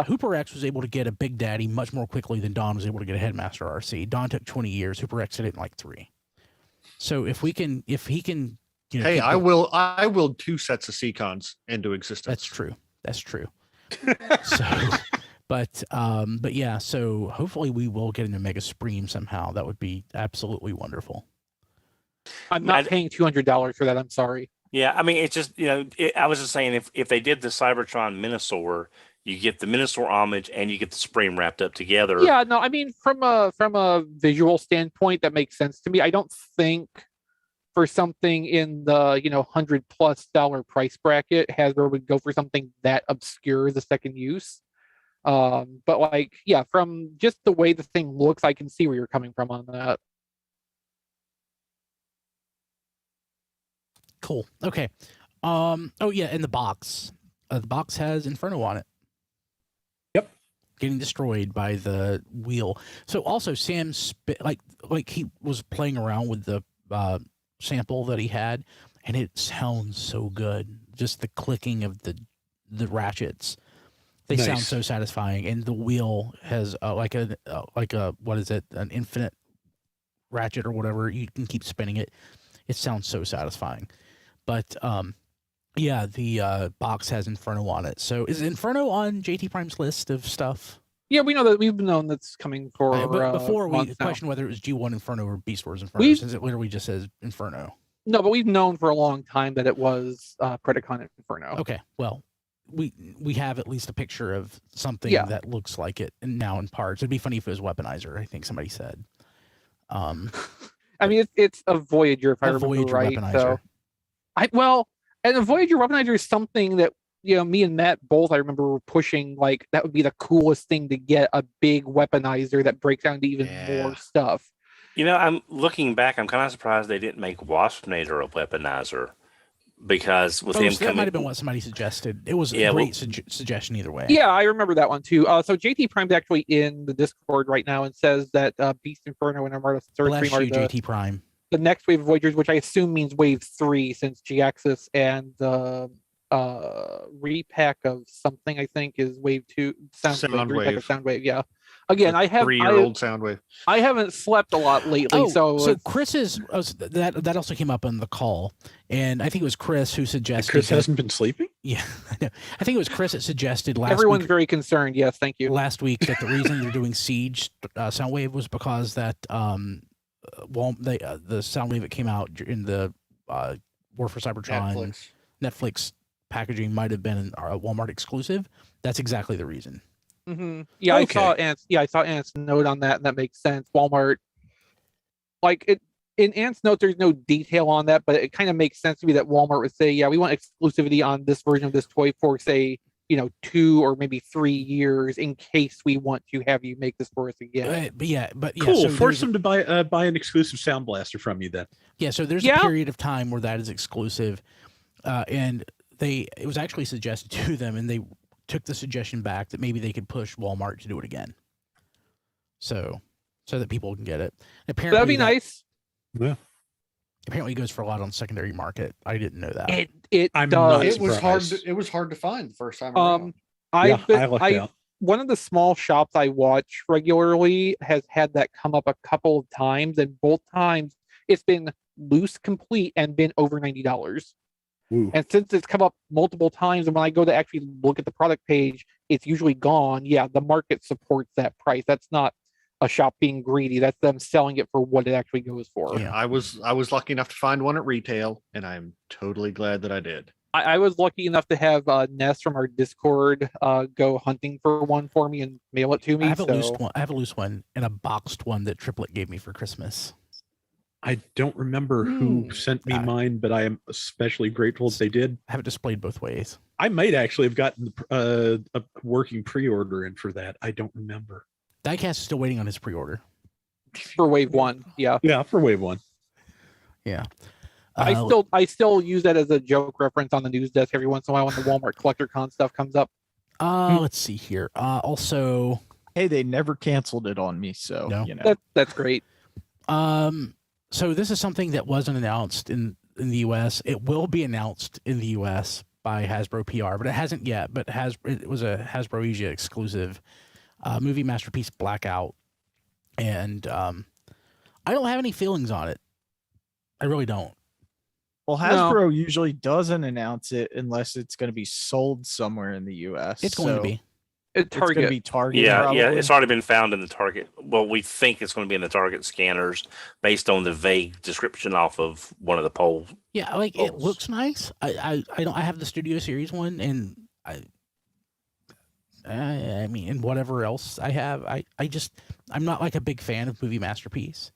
S1: Hooper X was able to get a Big Daddy much more quickly than Don was able to get a Headmaster RC. Don took 20 years. Hooper X did it in like 3. So if he can,
S4: Hey, I willed 2 sets of Seacons into existence.
S1: That's true. So, but yeah. So hopefully we will get an Omega Supreme somehow. That would be absolutely wonderful.
S2: I'm not paying $200 for that. I'm sorry.
S5: Yeah, I mean, it's just I was just saying if they did the Cybertron Minosaur, you get the Minosaur homage and you get the Supreme wrapped up together.
S2: Yeah, no, I mean from a visual standpoint, that makes sense to me. I don't think for something in the $100+ price bracket, Hasbro would go for something that obscure as a second use. But like, yeah, from just the way the thing looks, I can see where you're coming from on that.
S1: Cool. Okay. Oh yeah, and the box. The box has Inferno on it.
S6: Yep.
S1: Getting destroyed by the wheel. So also Sam like he was playing around with the sample that he had, and it sounds so good. Just the clicking of the ratchets. They sound so satisfying, and the wheel has like a what is it? An infinite ratchet or whatever. You can keep spinning it. It sounds so satisfying. But yeah, the box has Inferno on it. So is Inferno on JT Prime's list of stuff?
S2: Yeah, we know that we've known that's coming for.
S1: But before we
S2: months now.
S1: questioned whether it was G1 Inferno or Beast Wars Inferno,
S2: We've-
S1: since it literally just says Inferno.
S2: No, but we've known for a long time that it was Predacon Inferno.
S1: Okay, well, we have at least a picture of something
S2: Yeah.
S1: that looks like it now in parts. It'd be funny if it was Weaponizer. I think somebody said.
S2: I mean, it's a Voyager, if I
S1: A
S2: remember
S1: Voyager
S2: right.
S1: Weaponizer.
S2: So, and a Voyager Weaponizer is something that me and Matt both I remember were pushing. Like that would be the coolest thing to get, a big weaponizer that breaks down to even more stuff.
S5: I'm looking back. I'm kind of surprised they didn't make Waspinator a weaponizer, because with him
S1: that
S5: coming,
S1: might have been what somebody suggested. It was a great suggestion either way.
S2: Yeah, I remember that one too. So JT Prime's actually in the Discord right now and says that Beast Inferno and Armada Third
S1: Bless
S2: Stream are
S1: you, JT Prime.
S2: the next wave of Voyagers, which I assume means wave 3, since G-Axis and the repack of something I think is wave 2. Repack of Soundwave. Yeah. Again, I have
S4: 3-year-old Soundwave.
S2: I haven't slept a lot lately, so
S1: Chris's that also came up on the call, and I think it was Chris who suggested.
S6: Chris hasn't been sleeping.
S1: Yeah, I know. I think it was Chris that suggested last.
S2: Everyone's
S1: week,
S2: very concerned. Yes, thank you.
S1: Last week that the reason they're doing Siege Soundwave was because that the Soundwave that came out in the War for Cybertron Netflix packaging might have been a Walmart exclusive. That's exactly the reason.
S2: Mm-hmm. Yeah, okay. I saw Ant's note on that, and that makes sense. Walmart, like it in Ant's note, there's no detail on that, but it kind of makes sense to me that Walmart would say, "Yeah, we want exclusivity on this version of this toy for, say, 2 or maybe 3 years, in case we want to have you make this for us again."
S1: But
S6: cool.
S1: So
S6: force them to buy an exclusive Sound Blaster from you then.
S1: Yeah, so there's a period of time where that is exclusive, and it was actually suggested to them, and they took the suggestion back that maybe they could push Walmart to do it again, so that people can get it. Apparently,
S2: that'd be nice.
S6: Yeah.
S1: Apparently, it goes for a lot on secondary market. I didn't know that.
S2: It
S6: I'm
S2: does.
S6: not
S4: It was hard.
S6: surprised.
S4: It was hard to find the first time around.
S6: I lucked out.
S2: One of the small shops I watch regularly has had that come up a couple of times, and both times it's been loose complete and been over $90.
S6: Ooh.
S2: And since it's come up multiple times, and when I go to actually look at the product page, it's usually gone. Yeah, the market supports that price. That's not a shop being greedy. That's them selling it for what it actually goes for.
S1: Yeah.
S4: I was lucky enough to find one at retail, and I'm totally glad that I did.
S2: I was lucky enough to have Ness from our Discord go hunting for one for me and mail it to me.
S1: I have a loose one and a boxed one that Triplet gave me for Christmas.
S6: I don't remember who sent me mine, but I am especially grateful that they did.
S1: I have it displayed both ways.
S6: I might actually have gotten a working pre-order in for that. I don't remember.
S1: Diecast is still waiting on his pre-order.
S2: For wave 1. Yeah.
S6: Yeah, for wave 1.
S1: Yeah.
S2: I still use that as a joke reference on the news desk every once in a while when the Walmart CollectorCon stuff comes up.
S1: Let's see here. Also,
S3: Hey, they never canceled it on me, so
S1: No.
S2: That's great.
S1: So this is something that wasn't announced in the US. It will be announced in the US by Hasbro PR, but it hasn't yet. But it was a Hasbro Asia exclusive, Movie Masterpiece Blackout, and I don't have any feelings on it. I really don't.
S3: Well, Hasbro usually doesn't announce it unless it's going to be sold somewhere in the US.
S1: It's going to be.
S3: It's going to be Target.
S5: Yeah,
S3: probably.
S5: it's already been found in the Target. Well, we think it's going to be in the Target scanners based on the vague description off of one of the polls.
S1: Yeah, it looks nice. I have the Studio Series one, and I mean, and whatever else I have, I'm not like a big fan of Movie Masterpiece.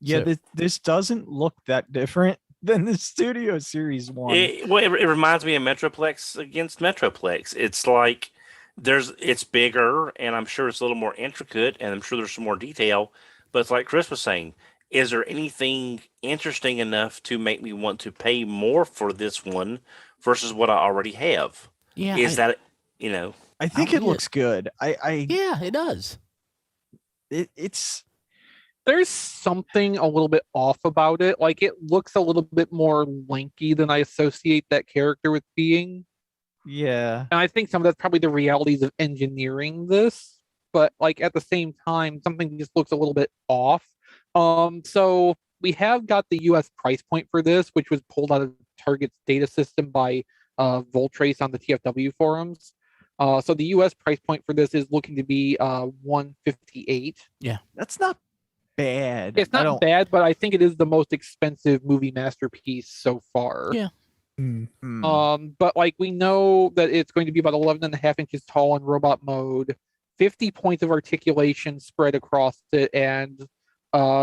S3: Yeah, this doesn't look that different than the Studio Series one.
S5: It reminds me of Metroplex against Metroplex. It's like it's bigger, and I'm sure it's a little more intricate, and I'm sure there's some more detail. But it's like Chris was saying, is there anything interesting enough to make me want to pay more for this one versus what I already have?
S1: Yeah,
S3: I think it looks good.
S1: Yeah, it does.
S3: It's
S2: There's something a little bit off about it. Like, it looks a little bit more lanky than I associate that character with being.
S3: Yeah.
S2: And I think some of that's probably the realities of engineering this. But, like, at the same time, something just looks a little bit off. So we have got the US price point for this, which was pulled out of Target's data system by Voltrace on the TFW forums. So the US price point for this is looking to be $158.
S3: That's not bad.
S2: It's not bad, but I think it is the most expensive movie masterpiece so far.
S1: Yeah.
S2: But like we know that it's going to be about 11.5 inches tall in robot mode, 50 points of articulation spread across it, and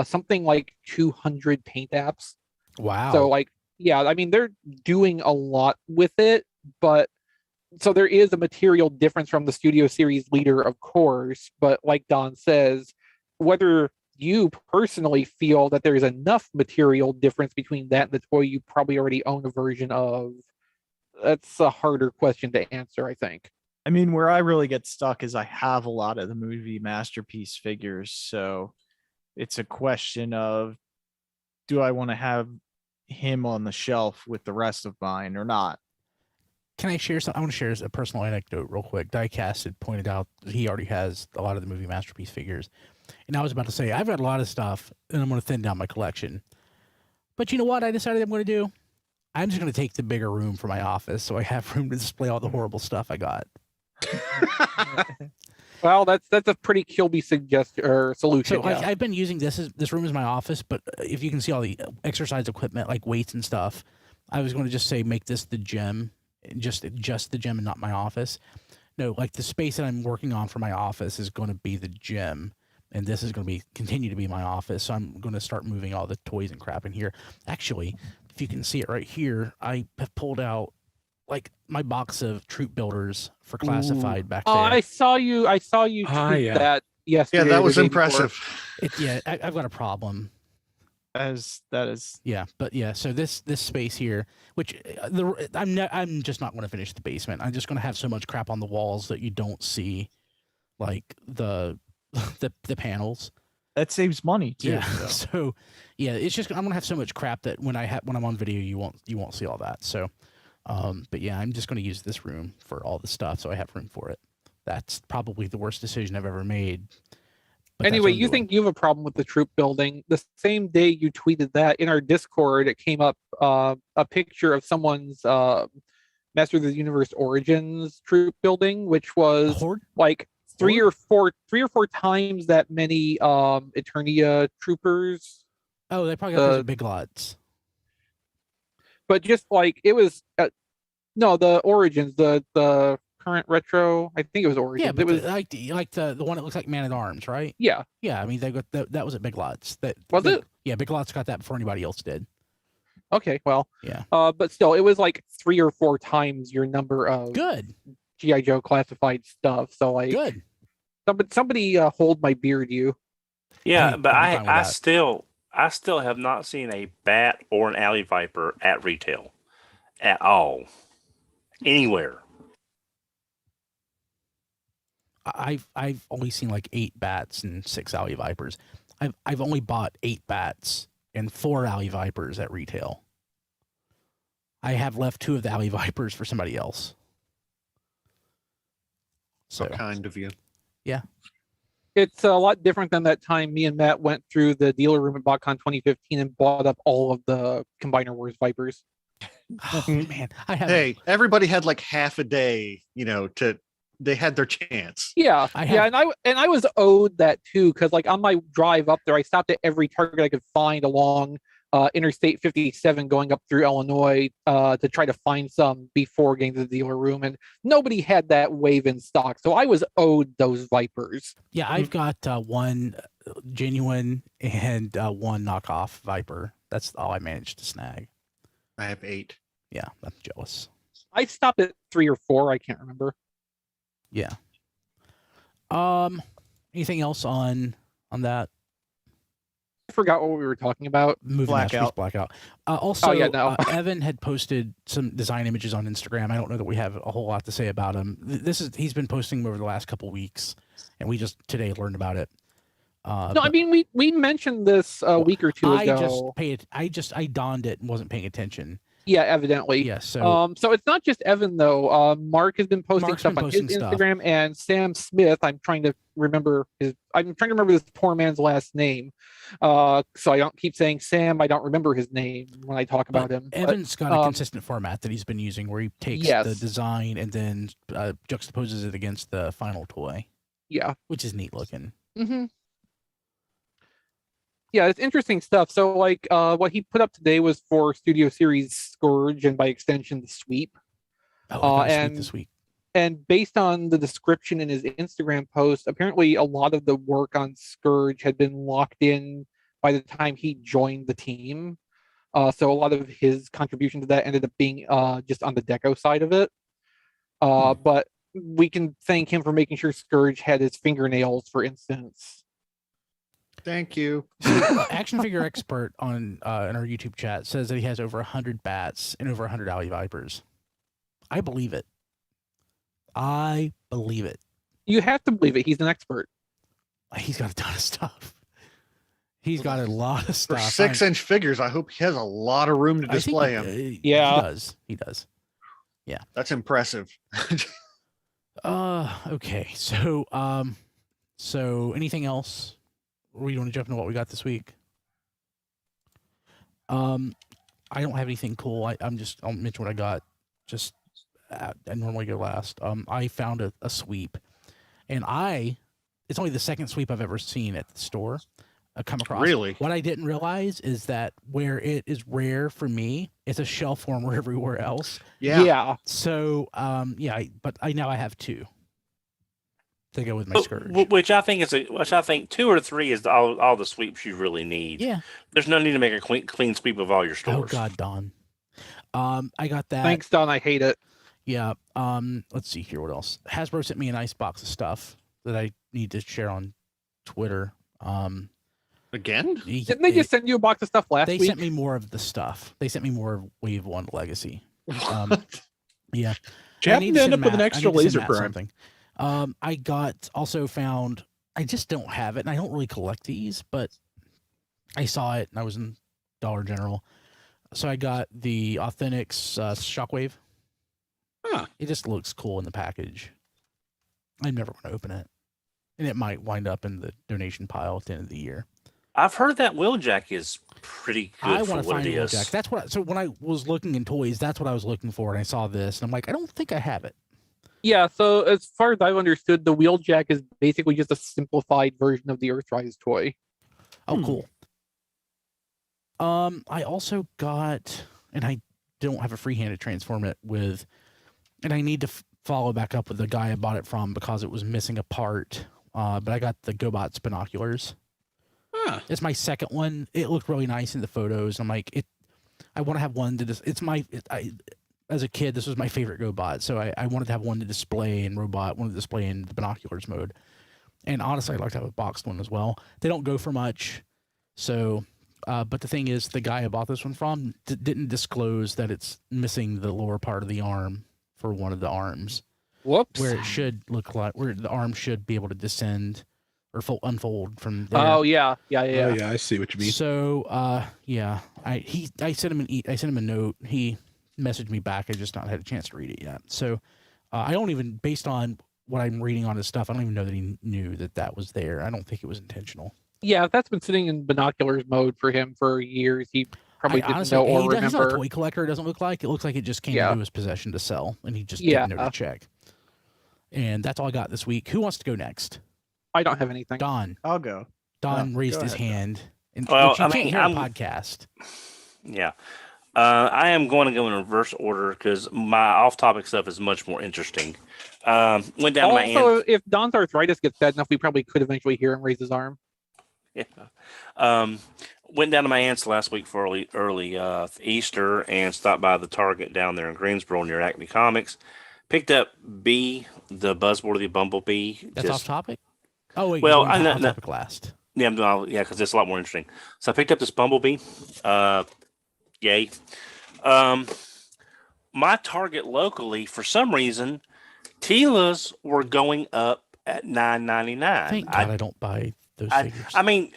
S2: something like 200 paint apps.
S1: Wow.
S2: So like, yeah, I mean they're doing a lot with it, but so there is a material difference from the Studio Series leader, of course, but like Don says, whether you personally feel that there is enough material difference between that and the toy you probably already own a version of, that's a harder question to answer, I think.
S3: I mean, where I really get stuck is I have a lot of the movie masterpiece figures, so it's a question of, do I want to have him on the shelf with the rest of mine or not?
S1: Can I share some? I want to share a personal anecdote real quick. Diecast had pointed out that he already has a lot of the movie masterpiece figures. And I was about to say, I've got a lot of stuff and I'm going to thin down my collection. But you know what I decided I'm going to do? I'm just going to take the bigger room for my office so I have room to display all the horrible stuff I got.
S2: Well, that's a pretty Kilby suggestion or solution.
S1: So like, I've been using this room as my office, but if you can see all the exercise equipment like weights and stuff, I was going to just say make this the gym, just the gym and not my office. No, like the space that I'm working on for my office is going to be the gym, and this is going to continue to be my office. So I'm going to start moving all the toys and crap in here. Actually, if you can see it right here, I have pulled out like my box of troop builders for classified back there.
S2: I saw you tweet that yesterday.
S4: Yeah, that
S2: or
S4: was
S2: the day before.
S4: impressive.
S1: I've got a problem.
S3: That is
S1: Yeah, but yeah, so this space here, which I'm just not going to finish the basement. I'm just going to have so much crap on the walls that you don't see, like the panels.
S3: that saves money too.
S1: Yeah.
S3: so.
S1: So yeah, it's just I'm going to have so much crap that when I'm on video you won't see all that. So but yeah, I'm just going to use this room for all the stuff, so I have room for it. That's probably the worst decision I've ever made. But
S2: Anyway, you think you have a problem with the troop building. The same day you tweeted that, in our Discord, it came up a picture of someone's Master of the Universe Origins troop building, which was like three or four times that many Eternia troopers.
S1: Oh, they probably got those big lots.
S2: But just like it was, no, the Origins, the current retro, I think it was Origins.
S1: Yeah, but
S2: it was
S1: like the one that looks like Man at Arms, right?
S2: Yeah.
S1: Yeah, I mean they got that was at Big Lots.
S2: Was it?
S1: Yeah, Big Lots got that before anybody else did.
S2: Okay, well,
S1: yeah.
S2: But still, it was like 3 or 4 times your number of
S1: good
S2: GI Joe classified stuff. So like,
S1: good.
S2: Somebody hold my beard, you.
S5: Yeah, but I still have not seen a bat or an alley viper at retail at all, anywhere.
S1: I've only seen like 8 bats and 6 alley vipers. I've only bought 8 bats and 4 alley vipers at retail. I have left 2 of the alley vipers for somebody else. So
S4: How kind of you.
S1: Yeah.
S2: It's a lot different than that time me and Matt went through the dealer room at BotCon 2015 and bought up all of the Combiner Wars Vipers.
S1: Oh man,
S4: Hey, everybody had like half a day, they had their chance.
S2: Yeah, and I was owed that too, because like on my drive up there, I stopped at every Target I could find along Interstate 57 going up through Illinois to try to find some before getting to the dealer room, and nobody had that wave in stock, so I was owed those Vipers.
S1: Yeah, I've got 1 genuine and 1 knockoff Viper. That's all I managed to snag.
S4: I have 8.
S1: Yeah, I'm jealous.
S2: I stopped at 3 or 4. I can't remember.
S1: Yeah. Anything else on that?
S2: I forgot what we were talking about.
S1: Movie Masterpiece Blackout. Also, Evan had posted some design images on Instagram. I don't know that we have a whole lot to say about him. He's been posting them over the last couple weeks, and we just today learned about it.
S2: I mean, we mentioned this a week or two ago.
S1: I donned it and wasn't paying attention.
S2: Yeah, evidently.
S1: Yeah, so
S2: So it's not just Evan though. Mark has been posting
S1: Mark's
S2: stuff
S1: been
S2: on his
S1: posting stuff.
S2: Instagram, and Sam Smith. I'm trying to remember this poor man's last name. So I don't keep saying Sam. I don't remember his name when I talk about him.
S1: Evan's got a consistent format that he's been using where he takes
S2: Yes.
S1: the design and then juxtaposes it against the final toy,
S2: Yeah.
S1: which is neat looking.
S2: Mm-hmm. Yeah, it's interesting stuff. So, like, what he put up today was for Studio Series Scourge and by extension the Sweep.
S1: Oh, I got a sweep
S2: and
S1: this week.
S2: And based on the description in his Instagram post, apparently a lot of the work on Scourge had been locked in by the time he joined the team. So a lot of his contribution to that ended up being just on the deco side of it. But we can thank him for making sure Scourge had his fingernails, for instance.
S4: Thank you.
S1: Action figure expert on in our YouTube chat says that he has over 100 bats and over 100 alley vipers. I believe it.
S2: You have to believe it. He's an expert.
S1: He's got a ton of stuff. He's got a lot of
S4: For
S1: stuff.
S4: 6-inch figures, I hope he has a lot of room to display him.
S2: Yeah.
S1: He does. Yeah.
S4: That's impressive.
S1: Okay. So anything else? Or you want to jump into what we got this week? I don't have anything cool. I'll mention what I got. Just I normally go last. I found a sweep, and it's only the second sweep I've ever seen at the store. Come across.
S4: Really?
S1: What I didn't realize is that where it is rare for me, it's a shelf warmer everywhere else.
S2: Yeah.
S1: So but I now have two to go with my Scourge.
S5: Which I think 2 or 3 is all the sweeps you really need.
S1: Yeah.
S5: There's no need to make a clean sweep of all your
S1: Oh
S5: stores.
S1: God, Don. I got that.
S2: Thanks, Don. I hate it.
S1: Yeah. Let's see here. What else? Hasbro sent me a nice box of stuff that I need to share on Twitter.
S4: Again?
S2: Didn't they just send you a box of stuff last
S1: They
S2: week?
S1: sent me more of the stuff. They sent me more of Wave 1 Legacy. Yeah.
S6: Did you happen to end up with an extra laser prime?
S1: Something. I found, I just don't have it, and I don't really collect these, but I saw it, and I was in Dollar General. So I got the Authentics Shockwave.
S6: Huh.
S1: It just looks cool in the package. I'm never going to open it. And it might wind up in the donation pile at the end of the year.
S5: I've heard that Wheeljack is pretty good
S1: I
S5: for
S1: want to
S5: what
S1: find
S5: it is.
S1: Wheeljack. That's what. So when I was looking in toys, that's what I was looking for, and I saw this, and I'm like, I don't think I have it.
S2: Yeah, so as far as I've understood, the Wheeljack is basically just a simplified version of the Earthrise toy.
S1: Oh, cool. I also got, and I don't have a free-handed transform it with, and I need to follow back up with the guy I bought it from because it was missing a part. But I got the GoBots binoculars.
S6: Huh.
S1: It's my second one. It looked really nice in the photos. I'm like, I want to have one to as a kid, this was my favorite GoBot. So I wanted to have one to display in robot, one to display in the binoculars mode. And honestly, I'd like to have a boxed one as well. They don't go for much. So, but the thing is, the guy I bought this one from didn't disclose that it's missing the lower part of the arm for one of the arms.
S2: Whoops.
S1: Where it should look like, where the arm should be able to descend or unfold from there.
S2: Oh yeah.
S6: Oh, yeah, I see what you mean.
S1: So, I sent him a note. He messaged me back. I just not had a chance to read it yet. So, I don't even, based on what I'm reading on his stuff, I don't even know that he knew that was there. I don't think it was intentional.
S2: Yeah, that's been sitting in binoculars mode for him for years. He probably didn't know or remember.
S1: He's not a toy collector. It doesn't look like. It looks like it just came into his possession to sell, and he just didn't know to check. And that's all I got this week. Who wants to go next?
S2: I don't have anything.
S1: Don.
S3: I'll go.
S1: Don raised
S3: go
S1: his
S3: ahead,
S1: hand. And,
S5: Well,
S1: you can't hear
S5: I'm
S1: a podcast.
S5: Yeah. I am going to go in reverse order because my off-topic stuff is much more interesting. Went down to my
S2: Also, if Don's arthritis gets bad enough, we probably could eventually hear him raise his arm.
S5: Yeah. Went down to my aunt's last week for early Easter and stopped by the Target down there in Greensboro near Acme Comics. Picked up B, the Buzzboard of the Bumblebee.
S1: That's off topic? Oh, wait.
S5: Well,
S1: I
S5: know
S1: topic last.
S5: Yeah, because it's a lot more interesting. So I picked up this Bumblebee. Yay. My Target locally, for some reason, Tila's were going up at $9.99.
S1: Thank God I don't buy those figures.
S5: I mean,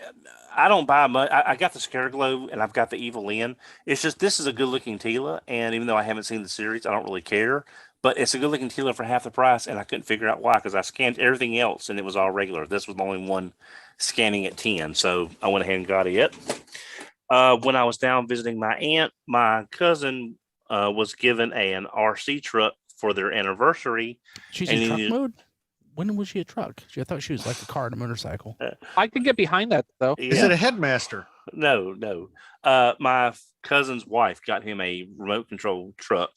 S5: I don't buy much. I got the Scareglow and I've got the Evil Lyn. It's just this is a good looking Tila, and even though I haven't seen the series, I don't really care. But it's a good looking Tila for half the price, and I couldn't figure out why because I scanned everything else and it was all regular. This was the only one scanning at 10, so I went ahead and got it. When I was down visiting my aunt, my cousin was given an RC truck for their anniversary.
S1: She's
S5: And
S1: in
S5: he
S1: truck
S5: needed-
S1: mode? When was she a truck? I thought she was like a car and a motorcycle.
S2: I could get behind that though.
S4: Is
S5: Yeah.
S4: it a headmaster?
S5: No. My cousin's wife got him a remote control truck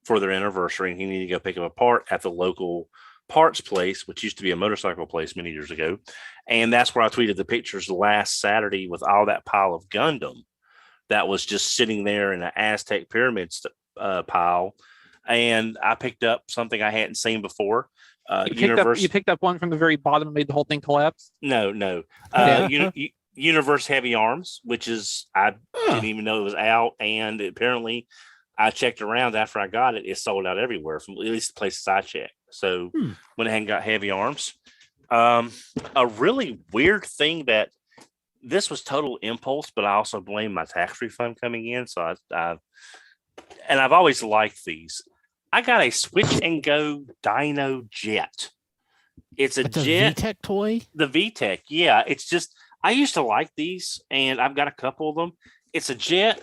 S5: for their anniversary, and he needed to go pick up a part at the local parts place, which used to be a motorcycle place many years ago. And that's where I tweeted the pictures last Saturday with all that pile of Gundam that was just sitting there in an Aztec pyramid pile. And I picked up something I hadn't seen before.
S2: You picked up one from the very bottom and made the whole thing collapse.
S5: No.
S2: Yeah.
S5: Universe Heavy Arms, which is I didn't even know it was out, and apparently I checked around after I got it. It sold out everywhere, from at least the places I checked. So went ahead and got Heavy Arms. A really weird thing that this was total impulse, but I also blame my tax refund coming in. So I've always liked these. I got a Switch and Go Dino Jet. It's a jet.
S1: VTech toy?
S5: The VTech, yeah. It's just I used to like these, and I've got a couple of them. It's a jet.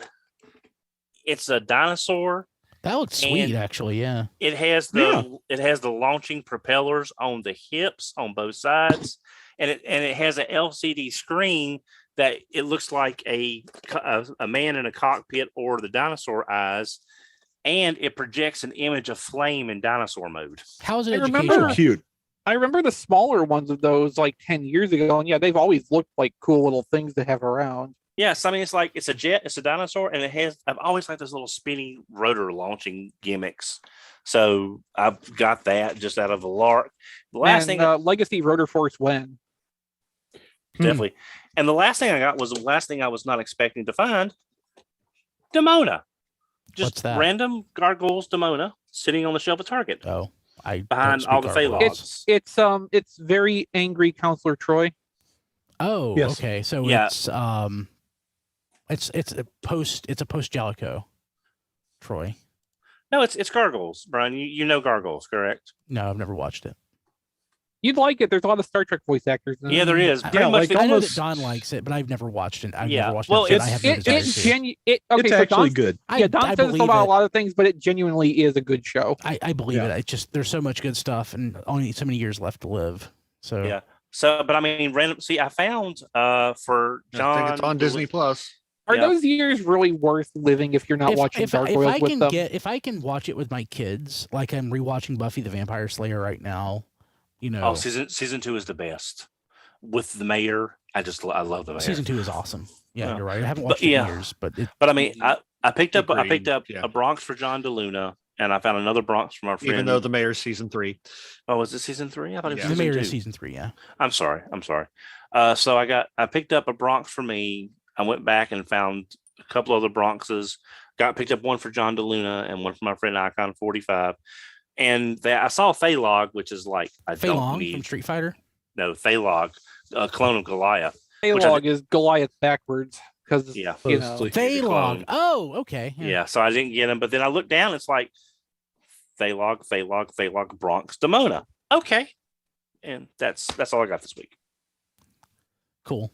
S5: It's a dinosaur.
S1: That looks sweet,
S5: And
S1: actually. Yeah.
S5: It has the launching propellers on the hips on both sides, and it has an LCD screen that it looks like a man in a cockpit or the dinosaur eyes. And it projects an image of flame in dinosaur mode.
S1: How is it
S2: I remember-
S1: educational?
S6: So cute.
S2: I remember the smaller ones of those like 10 years ago, and yeah, they've always looked like cool little things to have around.
S5: Yes, I mean it's a jet, it's a dinosaur, and I've always liked those little spinny rotor launching gimmicks. So I've got that just out of the lark. The last thing
S2: Legacy Rotor Force when
S5: definitely. And the last thing I got was the last thing I was not expecting to find. Demona.
S1: What's
S5: Just
S1: that?
S5: random Gargoyles Demona sitting on the shelf at Target.
S1: Oh, I
S5: Behind
S1: don't
S5: all the
S1: speak
S5: Phalanx.
S1: Gargoyles.
S2: it's very angry Counselor Troy.
S1: Oh,
S6: Yes.
S1: okay. So
S5: Yeah.
S1: it's a post Jellicoe, Troy.
S5: No, it's Gargoyles, Brian. You know Gargoyles, correct?
S1: No, I've never watched it.
S2: You'd like it. There's a lot of Star Trek voice actors. In
S5: Yeah,
S2: it.
S5: there is.
S1: I-
S5: Pretty
S6: Yeah,
S5: much
S6: like
S5: the-
S1: I know that
S6: almost-
S1: Don likes it, but I've never watched it. I've
S5: Yeah.
S1: never watched
S5: Well,
S1: it. I
S5: it's-
S1: have no
S2: It,
S1: desire
S2: it,
S1: to.
S2: genu- it okay.
S6: It's
S2: so
S6: actually
S2: Don,
S6: good.
S2: yeah, Don
S1: I
S2: says so
S1: believe
S2: about
S1: it.
S2: a lot of things, but it genuinely is a good show.
S1: I believe
S6: Yeah.
S1: it. It's just there's so much good stuff and only so many years left to live. So
S5: Yeah. So, but I mean, random. See, I found for John.
S4: I think it's on Disney Plus.
S2: Are
S5: Yeah.
S2: those years really worth living if you're not watching
S1: if
S2: Gargoyles
S1: I
S2: with
S1: can
S2: them?
S1: if I can watch it with my kids, like I'm rewatching Buffy the Vampire Slayer right now, you know,
S5: Oh, season 2 is the best with the mayor. I love the mayor.
S1: season 2 is awesome. Yeah,
S5: Yeah.
S1: you're right. I haven't
S5: But
S1: watched it in
S5: yeah.
S1: years, but it,
S5: But I mean, I picked up
S4: Agreed, yeah.
S5: a Bronx for John DeLuna, and I found another Bronx from our friend.
S4: Even though the mayor's season 3.
S5: oh, was it season 3? I thought it was
S4: Yeah.
S1: the
S5: season
S1: mayor
S5: 2.
S1: is season 3. Yeah,
S5: I'm sorry. So I picked up a Bronx for me. I went back and found a couple other Bronxes. Picked up one for John DeLuna and one for my friend Icon 45. And I saw Thalog, which is like I
S1: Fei
S5: don't
S1: Long
S5: need
S1: from Street Fighter.
S5: no Thalog, a clone of Goliath. which I
S2: Thalog is Goliath backwards because
S5: Yeah.
S2: you know
S6: Mostly.
S1: Fei Long.
S5: clone.
S1: Oh, okay.
S5: Yeah, so I didn't get them, but then I looked down. It's like Thalog, Bronx, Demona. Okay, and that's all I got this week.
S1: Cool.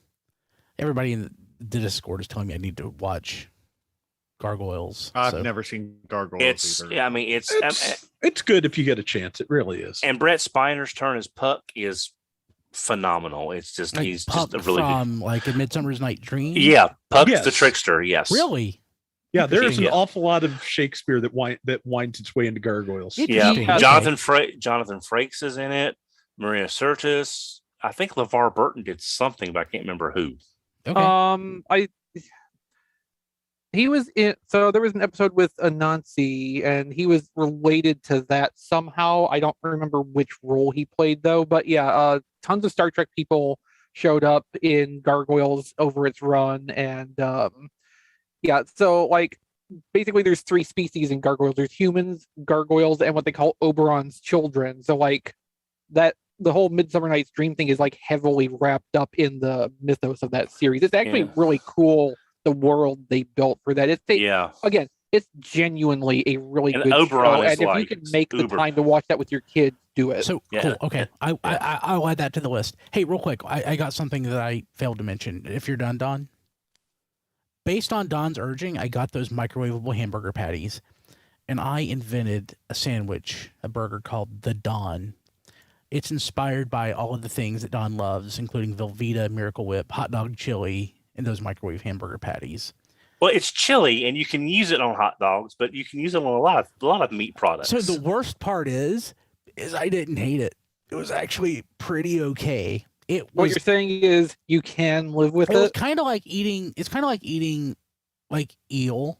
S1: Everybody in the Discord is telling me I need to watch Gargoyles.
S4: I've
S1: so-
S4: never seen Gargoyles
S5: It's
S4: either.
S5: yeah, I mean it's
S6: It's good if you get a chance. It really is.
S5: and Brett Spiner's turn as Puck is phenomenal. It's just
S1: like
S5: he's
S1: Puck
S5: just a really
S1: from like A Midsummer's Night Dream.
S5: good. Yeah, Puck's the
S6: Yes.
S5: trickster. Yes,
S1: Really?
S6: Yeah, there's an
S5: Yeah.
S6: awful lot of Shakespeare that winds its way into Gargoyles.
S5: Yeah,
S1: Interesting. Okay.
S5: Jonathan Frakes is in it. Maria Sirtis. I think LeVar Burton did something, but I can't remember who.
S1: Okay.
S2: He was in. So there was an episode with Anansi, and he was related to that somehow. I don't remember which role he played though. But yeah, tons of Star Trek people showed up in Gargoyles over its run, and yeah. So like, basically, there's 3 species in Gargoyles. There's humans, Gargoyles, and what they call Oberon's children. So like, that the whole Midsummer Night's Dream thing is like heavily wrapped up in the mythos of that series. It's actually
S5: Yeah.
S2: really cool the world they built for that.
S5: Yeah.
S2: Again, it's genuinely a really
S5: And
S2: good
S5: Oberon
S2: show.
S5: is
S2: And if you
S5: like
S2: can make the
S5: uber.
S2: time to watch that with your kids, do it.
S1: So
S5: Yeah.
S1: cool. Okay, I'll add that to the list. Hey, real quick, I got something that I failed to mention. If you're done, Don. Based on Don's urging, I got those microwavable hamburger patties, and I invented a sandwich, a burger called the Don. It's inspired by all of the things that Don loves, including Velveeta, Miracle Whip, hot dog chili, and those microwave hamburger patties.
S5: Well, it's chili, and you can use it on hot dogs, but you can use it on a lot of meat products.
S1: So the worst part is I didn't hate it. It was actually pretty okay.
S2: What you're saying is you can live with
S1: It was
S2: it.
S1: kind of like eating. It's kind of like eating like eel.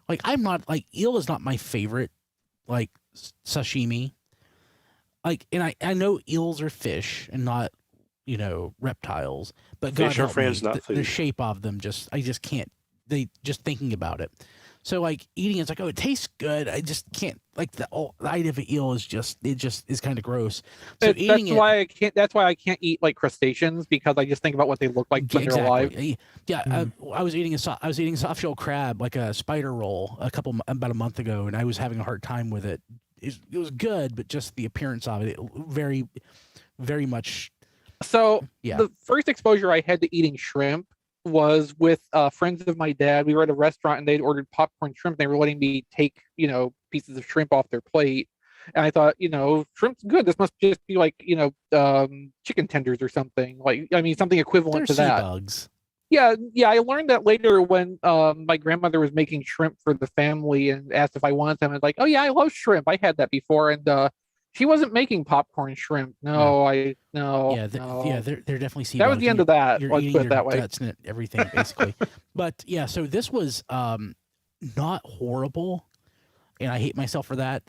S1: Like I'm not like eel is not my favorite like sashimi. Like, and I know eels are fish and not, reptiles. But God
S5: Fish are
S1: help
S5: friends,
S1: me,
S5: not
S1: the
S5: food.
S1: shape of them I just can't. They just thinking about it. So like eating, it's like, oh, it tastes good. I just can't. Like the idea of an eel is just is kind of gross. So eating
S2: That's why I can't. That's why I can't eat like crustaceans, because I just think about what they look like when they're alive.
S1: Yeah, I was eating a soft shell crab, like a spider roll, about a month ago, and I was having a hard time with it. It was good, but just the appearance of it very, very much.
S2: So
S1: Yeah.
S2: the first exposure I had to eating shrimp was with friends of my dad. We were at a restaurant and they'd ordered popcorn shrimp. They were letting me take, pieces of shrimp off their plate. And I thought, shrimp's good. This must just be like, chicken tenders or something. Like, I mean, something equivalent
S1: They're
S2: to that.
S1: sea bugs.
S2: Yeah. I learned that later when my grandmother was making shrimp for the family and asked if I wanted them. I was like, oh yeah, I love shrimp. I had that before. And she wasn't making popcorn shrimp. No.
S1: Yeah, they're definitely sea
S2: That
S1: bugs.
S2: was the end of that.
S1: You're
S2: Let's
S1: eating
S2: put it
S1: their
S2: that way.
S1: guts and everything, basically. But yeah, so this was not horrible, and I hate myself for that.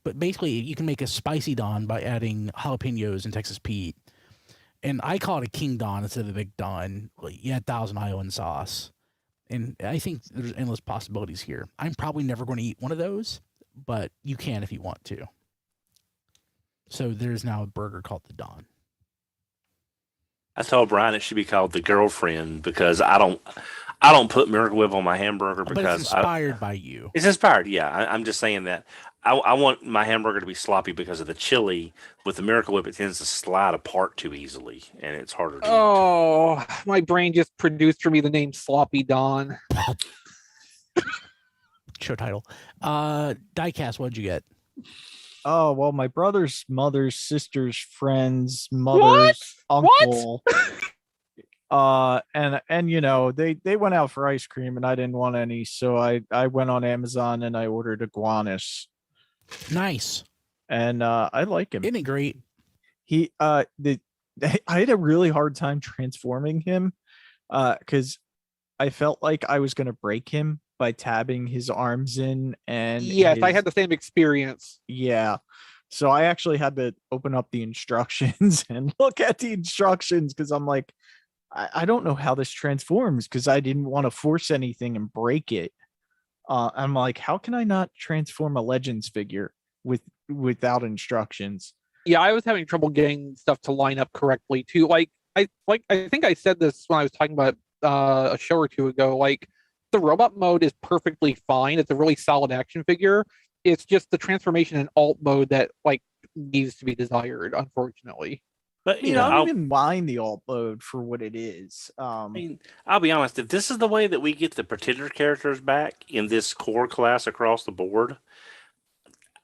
S1: But basically, you can make a spicy Don by adding jalapenos and Texas Pete. And I call it a King Don instead of a Big Don. Thousand Island sauce. And I think there's endless possibilities here. I'm probably never going to eat one of those, but you can if you want to. So there's now a burger called the Don.
S5: I told Brian it should be called the Girlfriend because I don't put Miracle Whip on my hamburger
S1: But
S5: because
S1: it's inspired by you.
S5: it's inspired. Yeah, I'm just saying that. I want my hamburger to be sloppy because of the chili. With the Miracle Whip, it tends to slide apart too easily, and it's harder to eat.
S2: Oh, my brain just produced for me the name Sloppy Don.
S1: Show title. Diecast, what'd you get?
S3: Oh, well, my brother's mother's sister's friend's mother's uncle. And they went out for ice cream and I didn't want any, so I went on Amazon and I ordered iguanas.
S1: Nice.
S3: And I like him.
S1: Isn't it great?
S3: I had a really hard time transforming him because I felt like I was gonna break him by tabbing his arms in, and
S2: Yes, I had the same experience.
S3: Yeah. So I actually had to open up the instructions and look at the instructions because I'm like, I don't know how this transforms because I didn't want to force anything and break it. I'm like, how can I not transform a Legends figure without instructions?
S2: Yeah, I was having trouble getting stuff to line up correctly too. I think I said this when I was talking about a show or two ago. Like, the robot mode is perfectly fine. It's a really solid action figure. It's just the transformation in alt mode that needs to be desired, unfortunately.
S5: But
S3: I don't even mind the alt mode for what it is.
S5: I'll be honest. If this is the way that we get the pretender characters back in this core class across the board,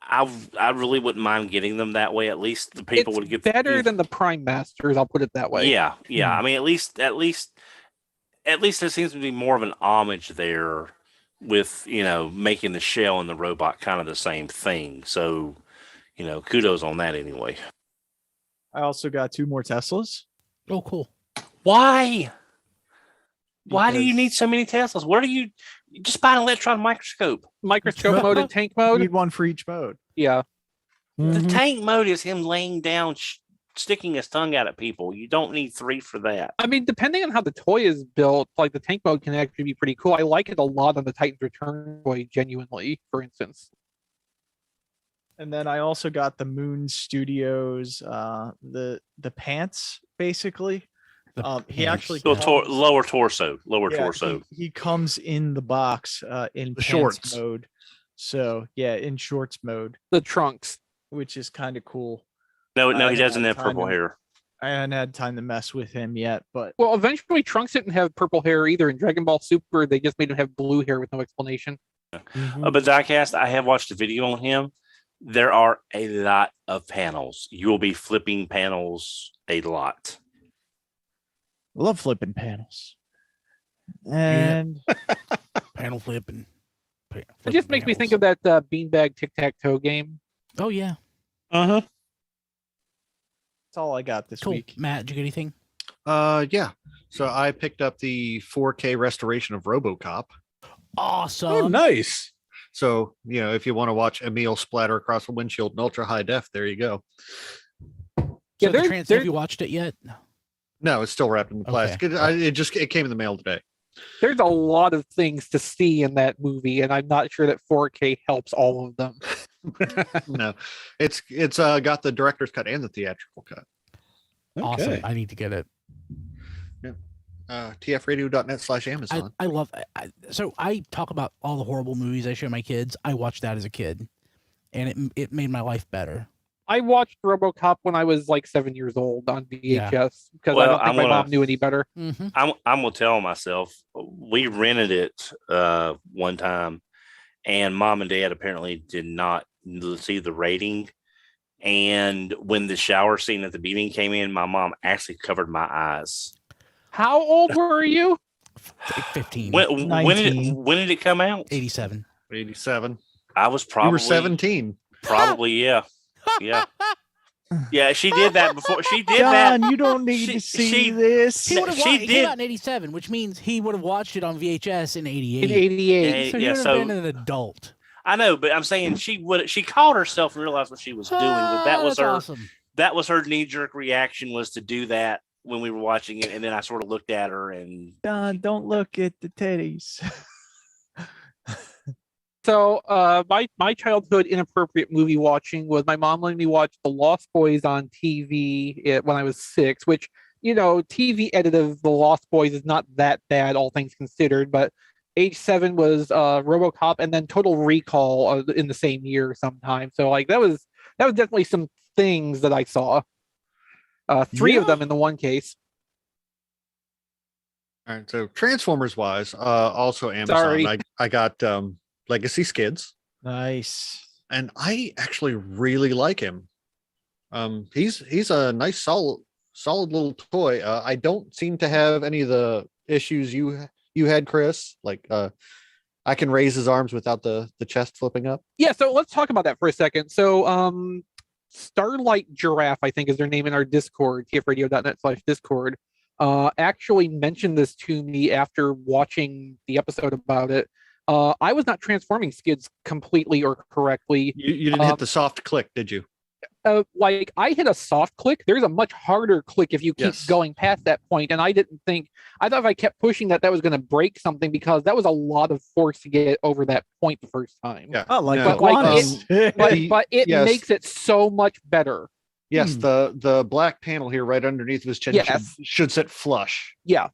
S5: I really wouldn't mind getting them that way. At least the people would get
S2: better than the Prime Masters. I'll put it that way.
S5: Yeah. I mean, at least there seems to be more of an homage there with making the shell and the robot kind of the same thing. So kudos on that anyway.
S3: I also got 2 more Teslas.
S1: Oh, cool.
S5: Why? Why do you need so many Teslas? What are you just buy an electron microscope?
S2: Microscope mode and tank mode.
S3: Need one for each mode.
S2: Yeah.
S5: The tank mode is him laying down, sticking his tongue out at people. You don't need 3 for that.
S2: I mean, depending on how the toy is built, like the tank mode can actually be pretty cool. I like it a lot on the Titan's Return toy, genuinely, for instance.
S3: And then I also got the Moon Studios, the pants basically. He actually
S1: pants.
S5: So
S3: comes-
S5: lower torso.
S3: yeah, he comes in the box in
S4: The
S3: pants
S4: shorts.
S3: mode. So yeah, in shorts mode,
S2: The trunks.
S3: which is kind of cool.
S5: No,
S3: I
S5: he
S3: haven't
S5: doesn't
S3: had
S5: have
S3: time
S5: purple
S3: to-
S5: hair.
S3: I haven't had time to mess with him yet, but
S2: Well, eventually Trunks didn't have purple hair either. In Dragon Ball Super, they just made him have blue hair with no explanation.
S3: Mhm.
S5: But Diecast, I have watched a video on him. There are a lot of panels. You will be flipping panels a lot.
S3: I love flipping panels. And
S1: Panel flipping.
S2: It just makes me think of that beanbag tic-tac-toe game.
S1: Oh yeah,
S6: Uh-huh.
S3: that's all I got this
S1: cool.
S3: week.
S1: Matt, did you get anything?
S4: Yeah. So I picked up the 4K restoration of RoboCop.
S1: Awesome.
S6: Oh, nice.
S4: So, if you want to watch Emil splatter across the windshield in ultra high def, there you go.
S1: So
S2: Yeah,
S1: have you watched it yet?
S4: No, it's still wrapped in
S1: Okay.
S4: plastic. It came in the mail today.
S2: There's a lot of things to see in that movie, and I'm not sure that 4K helps all of them.
S4: No, it's got the director's cut and the theatrical cut.
S1: Awesome.
S6: Okay.
S1: I need to get it.
S4: tfradio.net/Amazon.
S1: I love. So I talk about all the horrible movies I show my kids. I watched that as a kid, and it made my life better.
S2: I watched RoboCop when I was like 7 years old on VHS because I
S5: Well,
S2: don't think my mom knew any better.
S1: Mm-hmm.
S5: I'm gonna tell myself we rented it one time, and Mom and Dad apparently did not see the rating. And when the shower scene at the beginning came in, my mom actually covered my eyes.
S2: How old were you?
S1: 15.
S5: When did it come out?
S1: 87.
S4: 87.
S5: I was
S4: You
S5: probably
S4: were 17.
S5: Probably, yeah. Yeah, she did that before. She did that.
S3: John, you don't need
S5: She-
S3: to see
S5: she-
S3: this.
S1: He would have
S5: She
S1: watched. It came
S5: did-
S1: out in 87, which means he would have watched it on VHS in 88.
S2: In 88.
S5: Yeah,
S1: So he
S5: yeah,
S1: would have
S5: so-
S1: been an adult.
S5: I know, but I'm saying she called herself and realized what she was doing. But that was
S1: That's
S5: her.
S1: awesome.
S5: That was her knee jerk reaction, was to do that when we were watching it, and then I sort of looked at her and
S3: Don, don't look at the titties.
S2: So my childhood inappropriate movie watching was my mom letting me watch The Lost Boys on TV when I was 6, which, TV edit of The Lost Boys is not that bad, all things considered, but age 7 was RoboCop and then Total Recall in the same year sometime. So like that was definitely some things that I saw. 3 of
S6: Yeah.
S2: them in the one case.
S4: All right. So Transformers wise, also Amazon.
S2: Sorry.
S4: I got Legacy Skids,
S3: Nice.
S4: and I actually really like him. He's a nice solid little toy. I don't seem to have any of the issues you had, Chris. Like I can raise his arms without the chest flipping up.
S2: Yeah, so let's talk about that for a second. So Starlight Giraffe, I think is their name in our Discord, tfradio.net/Discord, actually mentioned this to me after watching the episode about it. I was not transforming Skids completely or correctly.
S4: You didn't hit the soft click, did you?
S2: Like I hit a soft click. There's a much harder click if you keep
S4: Yes.
S2: going past that point. And I thought if I kept pushing that was going to break something because that was a lot of force to get over that point the first time.
S4: Yeah.
S3: Oh, like
S4: No,
S3: iguanas.
S2: But it
S4: yes.
S2: makes it so much better.
S4: Yes, the black panel here right underneath of his chin
S2: Yes.
S4: should sit flush
S2: Yeah.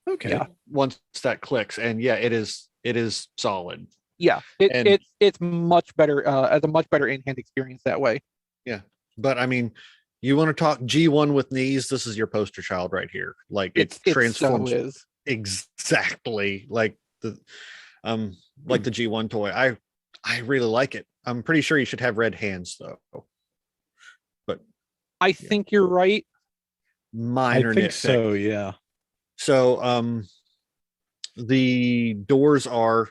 S6: Okay.
S2: Yeah.
S4: once that clicks. And yeah, it is solid.
S2: Yeah,
S4: And-
S2: it's much better as a much better in-hand experience that way.
S4: But I mean, you want to talk G1 with knees, this is your poster child right here. Like it
S2: It
S4: transforms
S2: so is.
S4: exactly like the G1 toy. I really like it. I'm pretty sure you should have red hands though.
S2: I think you're right.
S4: Minor
S6: I think
S4: nitpick.
S6: so, yeah.
S4: So the doors are,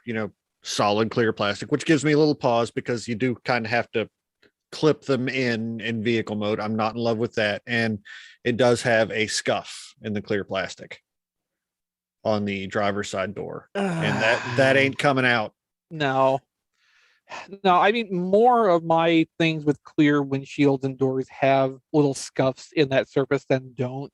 S4: solid clear plastic, which gives me a little pause because you do kind of have to clip them in vehicle mode. I'm not in love with that. And it does have a scuff in the clear plastic on the driver's side door. And that ain't coming out.
S2: No. No, I mean more of my things with clear windshields and doors have little scuffs in that surface than don't.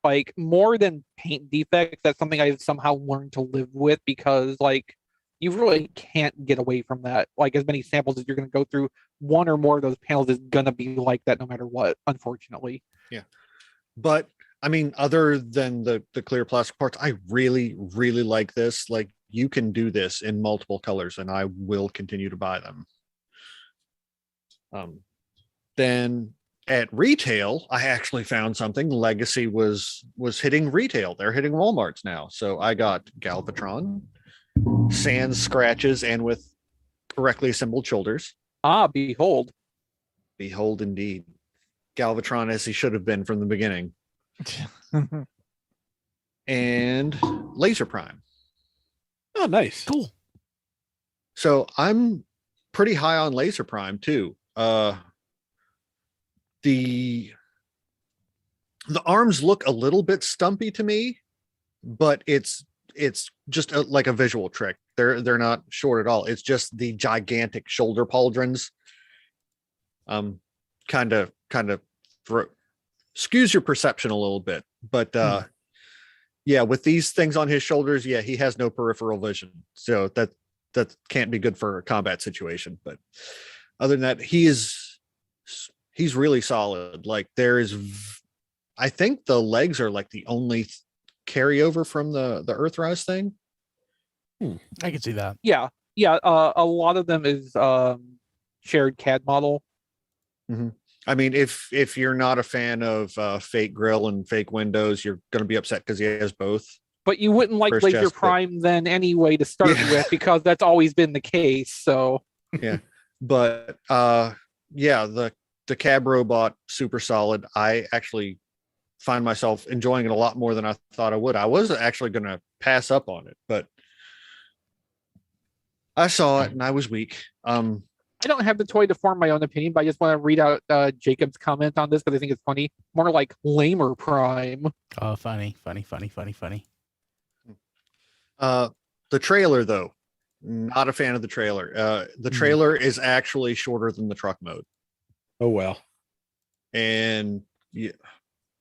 S2: Like more than paint defects, that's something I've somehow learned to live with because like you really can't get away from that. Like as many samples as you're going to go through, one or more of those panels is going to be like that no matter what, unfortunately.
S4: Yeah. But I mean, other than the clear plastic parts, I really, really like this. Like you can do this in multiple colors and I will continue to buy them. Then at retail, I actually found something. Legacy was hitting retail. They're hitting Walmarts now. So I got Galvatron, sans scratches, and with correctly assembled shoulders.
S2: Ah, behold.
S4: Behold, indeed. Galvatron as he should have been from the beginning. And Laser Prime.
S6: Oh, nice.
S1: Cool.
S4: So I'm pretty high on Laser Prime too. The arms look a little bit stumpy to me, but it's just like a visual trick. They're not short at all. It's just the gigantic shoulder pauldrons. Kind of skews your perception a little bit, but yeah, with these things on his shoulders, yeah, he has no peripheral vision, so that can't be good for a combat situation. But other than that, he's really solid. Like I think the legs are like the only carryover from the Earthrise thing.
S1: I can see that.
S2: Yeah. A lot of them is shared CAD model.
S4: Mm-hmm. I mean, if you're not a fan of fake grill and fake windows, you're going to be upset because he has both.
S2: But you wouldn't like
S4: First
S2: Laser
S4: chest,
S2: Prime then anyway to start
S4: Yeah.
S2: with, because that's always been the case. So
S4: Yeah, but yeah, the cab robot, super solid. I actually find myself enjoying it a lot more than I thought I would. I was actually going to pass up on it, but I saw it and I was weak.
S2: I don't have the toy to form my own opinion, but I just want to read out Jacob's comment on this because I think it's funny. More like Lamer Prime.
S1: Oh, funny.
S4: The trailer, though, not a fan of the trailer. The trailer is actually shorter than the truck mode.
S6: Oh, well.
S4: And yeah,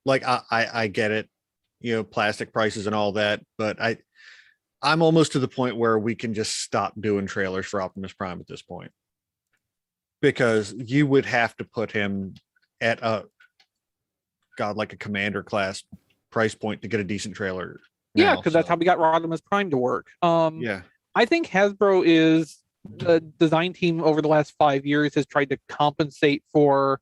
S4: like I get it, plastic prices and all that, but I'm almost to the point where we can just stop doing trailers for Optimus Prime at this point, because you would have to put him at like a commander class price point to get a decent trailer.
S2: Yeah, because that's how we got Rodimus Prime to work.
S4: Yeah.
S2: I think Hasbro is the design team over the last 5 years has tried to compensate for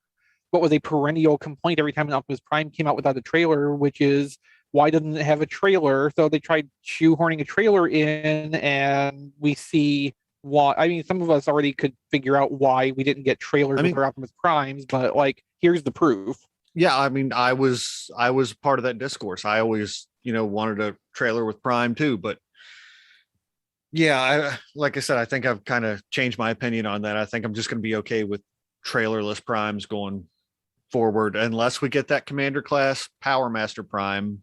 S2: what was a perennial complaint every time an Optimus Prime came out without a trailer, which is why doesn't it have a trailer? So they tried shoehorning a trailer in, and we see why. I mean, some of us already could figure out why we didn't get trailers with our Optimus Primes, but like, here's the proof.
S4: Yeah, I mean, I was part of that discourse. I always, wanted a trailer with Prime too, but yeah, like I said, I think I've kind of changed my opinion on that. I think I'm just going to be okay with trailerless Primes going forward, unless we get that Commander class Power Master Prime.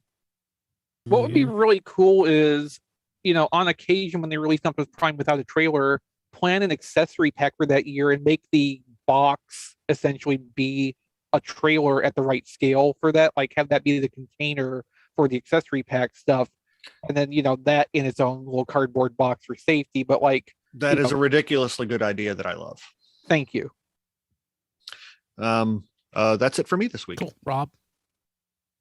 S2: What would be really cool is, on occasion when they release Optimus Prime without a trailer, plan an accessory pack for that year and make the box essentially be a trailer at the right scale for that. Like have that be the container for the accessory pack stuff. And then, that in its own little cardboard box for safety. But like,
S4: that is a ridiculously good idea that I love.
S2: Thank you.
S4: That's it for me this week.
S1: Cool. Rob?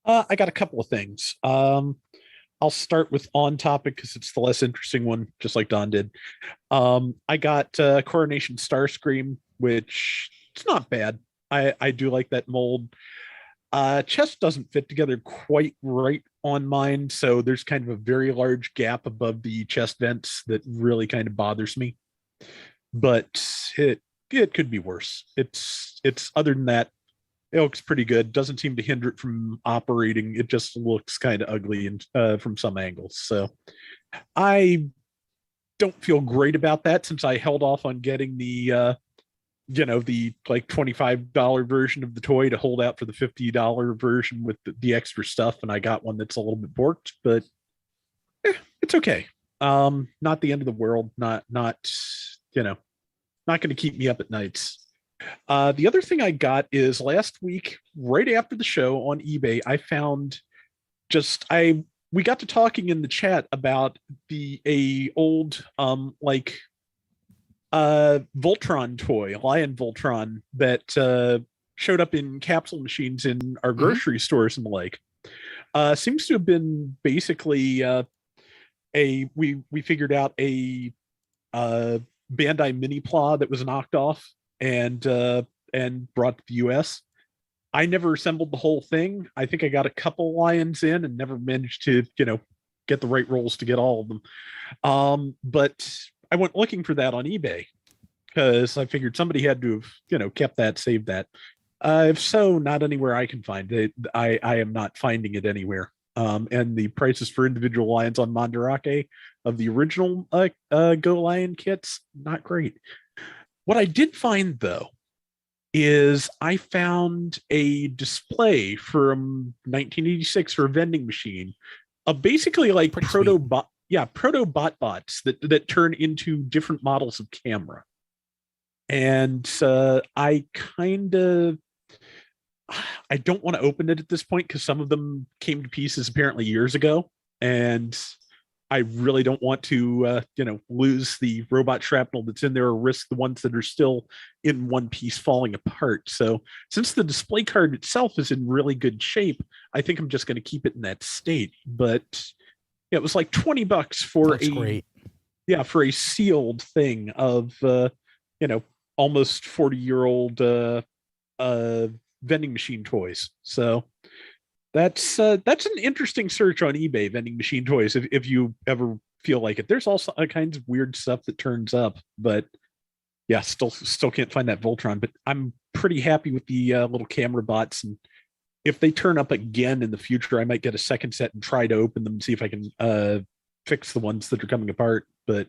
S6: I got a couple of things. I'll start with on topic because it's the less interesting one, just like Don did. I got Coronation Starscream, which it's not bad. I do like that mold. Chest doesn't fit together quite right on mine, so there's kind of a very large gap above the chest vents that really kind of bothers me. But it could be worse. It's other than that, it looks pretty good. Doesn't seem to hinder it from operating. It just looks kind of ugly and from some angles. So I don't feel great about that since I held off on getting the the like $25 version of the toy to hold out for the $50 version with the extra stuff, and I got one that's a little bit borked, but it's okay. Not the end of the world. Not going to keep me up at nights. The other thing I got is last week, right after the show on eBay, I found I we got to talking in the chat about a old Voltron toy, Lion Voltron, that showed up in capsule machines in our grocery stores and the like. Seems to have been basically we figured out a Bandai mini Pla that was knocked off and brought to the US. I never assembled the whole thing. I think I got a couple lions in and never managed to, get the right rolls to get all of them. But I went looking for that on eBay because I figured somebody had to have, kept that, saved that. If so, not anywhere I can find it. I am not finding it anywhere. And the prices for individual lions on Mandarake of the original Go Lion kits, not great. What I did find, though, is I found a display from 1986 for a vending machine, basically like proto bot bots that turn into different models of camera. And I don't want to open it at this point because some of them came to pieces apparently years ago, and I really don't want to, lose the robot shrapnel that's in there or risk the ones that are still in one piece falling apart. So since the display card itself is in really good shape, I think I'm just going to keep it in that state. But it was like $20 for for a sealed thing of, almost 40-year-old vending machine toys. So that's an interesting search on eBay, vending machine toys, if you ever feel like it. There's also all kinds of weird stuff that turns up, but yeah, still can't find that Voltron. But I'm pretty happy with the little camera bots, and if they turn up again in the future, I might get a second set and try to open them and see if I can fix the ones that are coming apart. But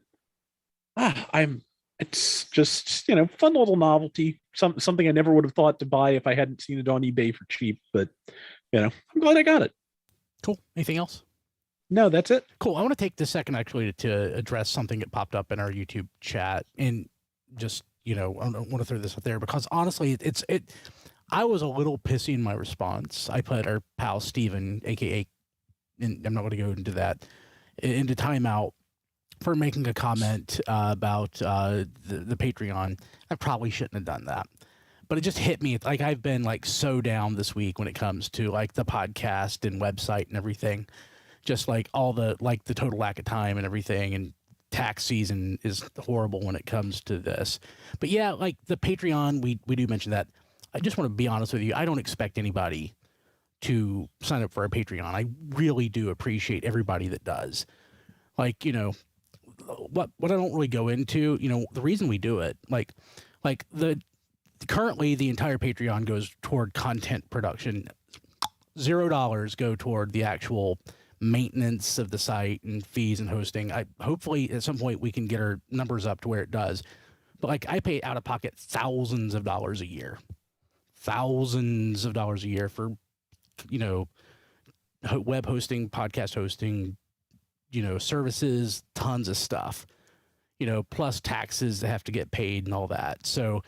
S6: it's just, fun little novelty, something I never would have thought to buy if I hadn't seen it on eBay for cheap. But I'm glad I got it. Cool.
S1: Anything else?
S6: No, that's it.
S1: Cool. I want to take this second actually to address something that popped up in our YouTube chat, and just, I want to throw this up there because honestly, I was a little pissy in my response. I put our pal Steven, aka, and I'm not going to go into that, into timeout for making a comment about the Patreon. I probably shouldn't have done that, but it just hit me. Like, I've been like so down this week when it comes to like the podcast and website and everything, just like all the total lack of time and everything, and tax season is horrible when it comes to this. But yeah, like the Patreon, we do mention that. I just want to be honest with you. I don't expect anybody to sign up for a Patreon. I really do appreciate everybody that does. Like, what I don't really go into, the reason we do it, currently the entire Patreon goes toward content production. $0 go toward the actual maintenance of the site and fees and hosting. Hopefully at some point we can get our numbers up to where it does. But I pay out of pocket thousands of dollars a year for, web hosting, podcast hosting, services, tons of stuff, plus taxes that have to get paid and all that. So,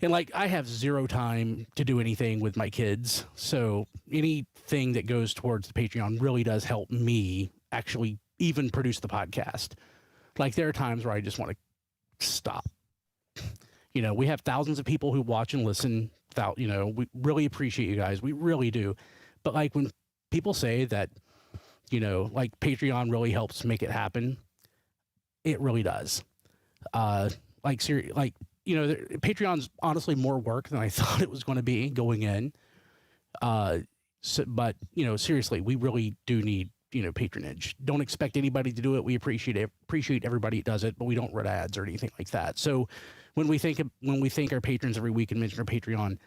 S1: and I have zero time to do anything with my kids. So anything that goes towards the Patreon really does help me actually even produce the podcast. There are times where I just want to stop. We have thousands of people who watch and listen. We really appreciate you guys. We really do. But when people say that, Patreon really helps make it happen, it really does. Patreon's honestly more work than I thought it was going to be going in. But seriously, we really do need, patronage. Don't expect anybody to do it. We appreciate everybody that does it, but we don't run ads or anything like that. So when we thank our patrons every week and mention our Patreon,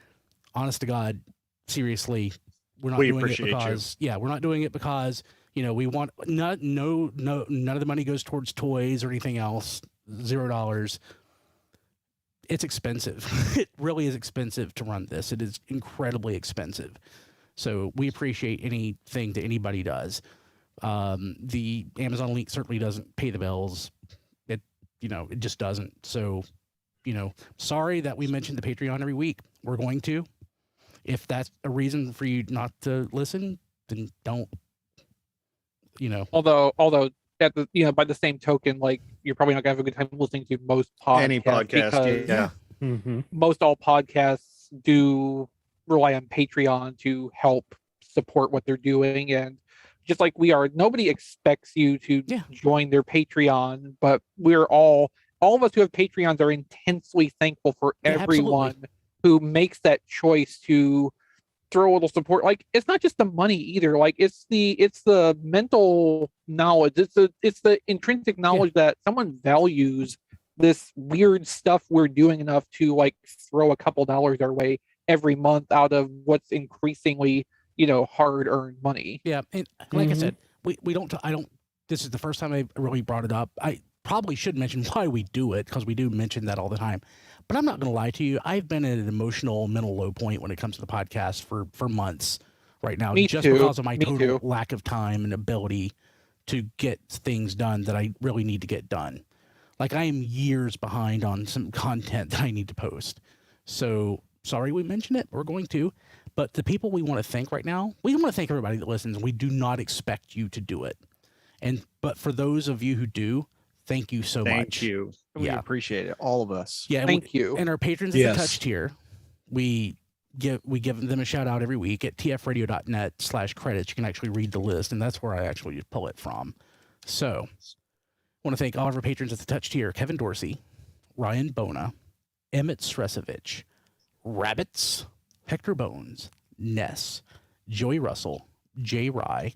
S1: honest to God, seriously, we're not doing it because we're not doing it because we want none of the money goes towards toys or anything else. $0. It's expensive. It really is expensive to run this. It is incredibly expensive. So we appreciate anything that anybody does. The Amazon link certainly doesn't pay the bills. It just doesn't. So, sorry that we mentioned the Patreon every week. We're going to. If that's a reason for you not to listen, then don't.
S2: Although at the by the same token, like you're probably not gonna have a good time listening to most podcasts.
S4: Any podcast,
S2: because
S4: yeah.
S6: Mm-hmm.
S2: most all podcasts do rely on Patreon to help support what they're doing. And just like we are, nobody expects you to join their Patreon, but we're all of us who have Patreons are intensely thankful for everyone who makes that choice to throw a little support. Like it's not just the money either. Like it's the mental knowledge. It's the intrinsic knowledge that someone values this weird stuff we're doing enough to like throw a couple dollars our way every month out of what's increasingly hard earned money.
S1: Yeah, and like I said, we don't. I don't. This is the first time I really brought it up. I probably should mention why we do it, because we do mention that all the time. But I'm not going to lie to you. I've been at an emotional, mental low point when it comes to the podcast for months right now, because of my total lack of time and ability to get things done that I really need to get done. Like I am years behind on some content that I need to post. So sorry we mentioned it. We're going to. But the people we want to thank right now, we want to thank everybody that listens. We do not expect you to do it. But for those of you who do, thank you so much.
S3: Thank you. We appreciate it. All of us.
S1: Yeah.
S2: Thank you.
S1: And our patrons at the Touch tier, we give them a shout out every week at tfradio.net/credits. You can actually read the list, and that's where I actually pull it from. So I want to thank all of our patrons at the Touch tier: Kevin Dorsey, Ryan Bona, Emmett Sresovich, Rabbits, Hector Bones, Ness, Joey Russell, Jay Rye,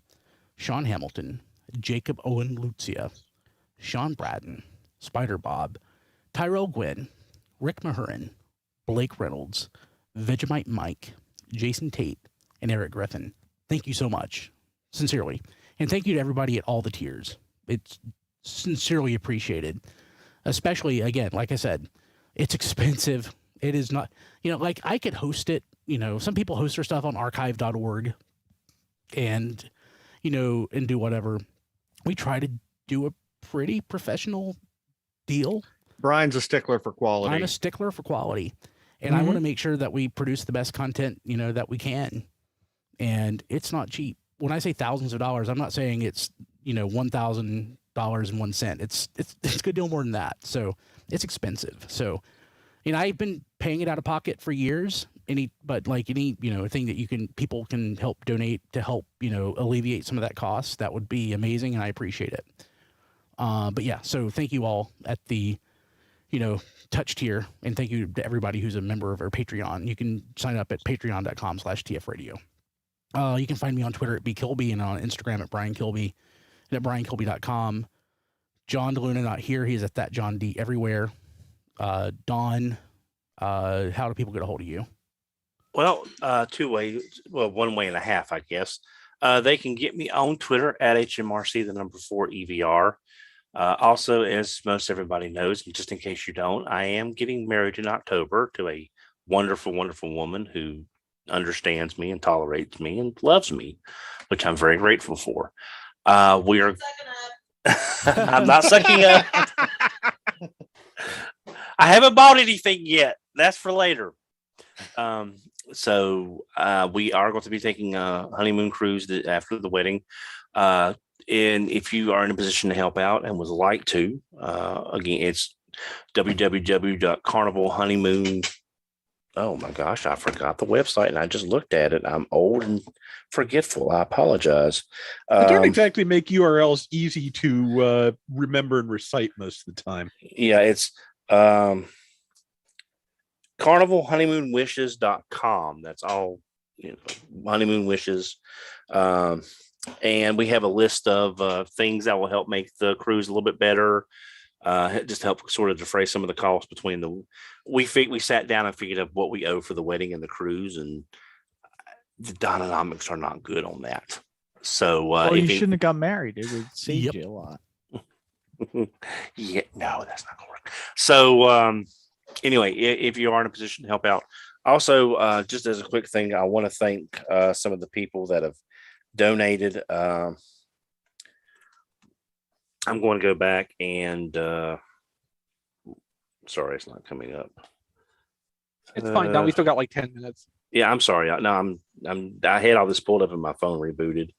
S1: Sean Hamilton, Jacob Owen Lucia, Sean Braden, Spider Bob, Tyrell Gwynn, Rick Mahurin, Blake Reynolds, Vegemite Mike, Jason Tate, and Eric Griffin. Thank you so much, sincerely. And thank you to everybody at all the tiers. It's sincerely appreciated. Especially, again, like I said, it's expensive. It is not, like I could host it. Some people host their stuff on archive.org and, and do whatever. We try to do a pretty professional deal.
S4: Brian's a stickler for quality.
S1: I'm a stickler for quality. And I want to make sure that we produce the best content, that we can. And it's not cheap. When I say thousands of dollars, I'm not saying it's, $1,000.01. It's a good deal more than that. So it's expensive. So, I've been paying it out of pocket for years. But any thing that people can help donate to help, alleviate some of that cost, that would be amazing. And I appreciate it. But yeah, so thank you all at the, Touch tier, and thank you to everybody who's a member of our Patreon. You can sign up at patreon.com/tfradio. You can find me on Twitter at bkilby and on Instagram at bryankilby and at bryankilby.com. John DeLuna not here. He's at that John D everywhere. Don, how do people get a hold of you?
S5: Well, two ways. Well, one way and a half, I guess. They can get me on Twitter at HMRC4EVR. Also, as most everybody knows, and just in case you don't, I am getting married in October to a wonderful, wonderful woman who understands me and tolerates me and loves me, which I'm very grateful for. We are. I'm not sucking up. I haven't bought anything yet. That's for later. So we are going to be taking a honeymoon cruise after the wedding. And if you are in a position to help out and would like to, again, it's www.carnivalhoneymoon. Oh my gosh, I forgot the website and I just looked at it. I'm old and forgetful. I apologize.
S6: They don't exactly make URLs easy to remember and recite most of the time.
S5: Yeah, it's carnivalhoneymoonwishes.com. That's all, honeymoon wishes. And we have a list of things that will help make the cruise a little bit better. Just help sort of defray some of the costs between we sat down and figured out what we owe for the wedding and the cruise, and the dynamics are not good on that. So
S3: you shouldn't have got married. It would save you a lot.
S5: Yeah, no, that's not gonna work. So anyway, if you are in a position to help out, also just as a quick thing, I want to thank some of the people that have donated. I'm going to go back and sorry, it's not coming up.
S2: It's fine. Now we still got like 10 minutes.
S5: Yeah, I'm sorry. I had all this pulled up and my phone rebooted.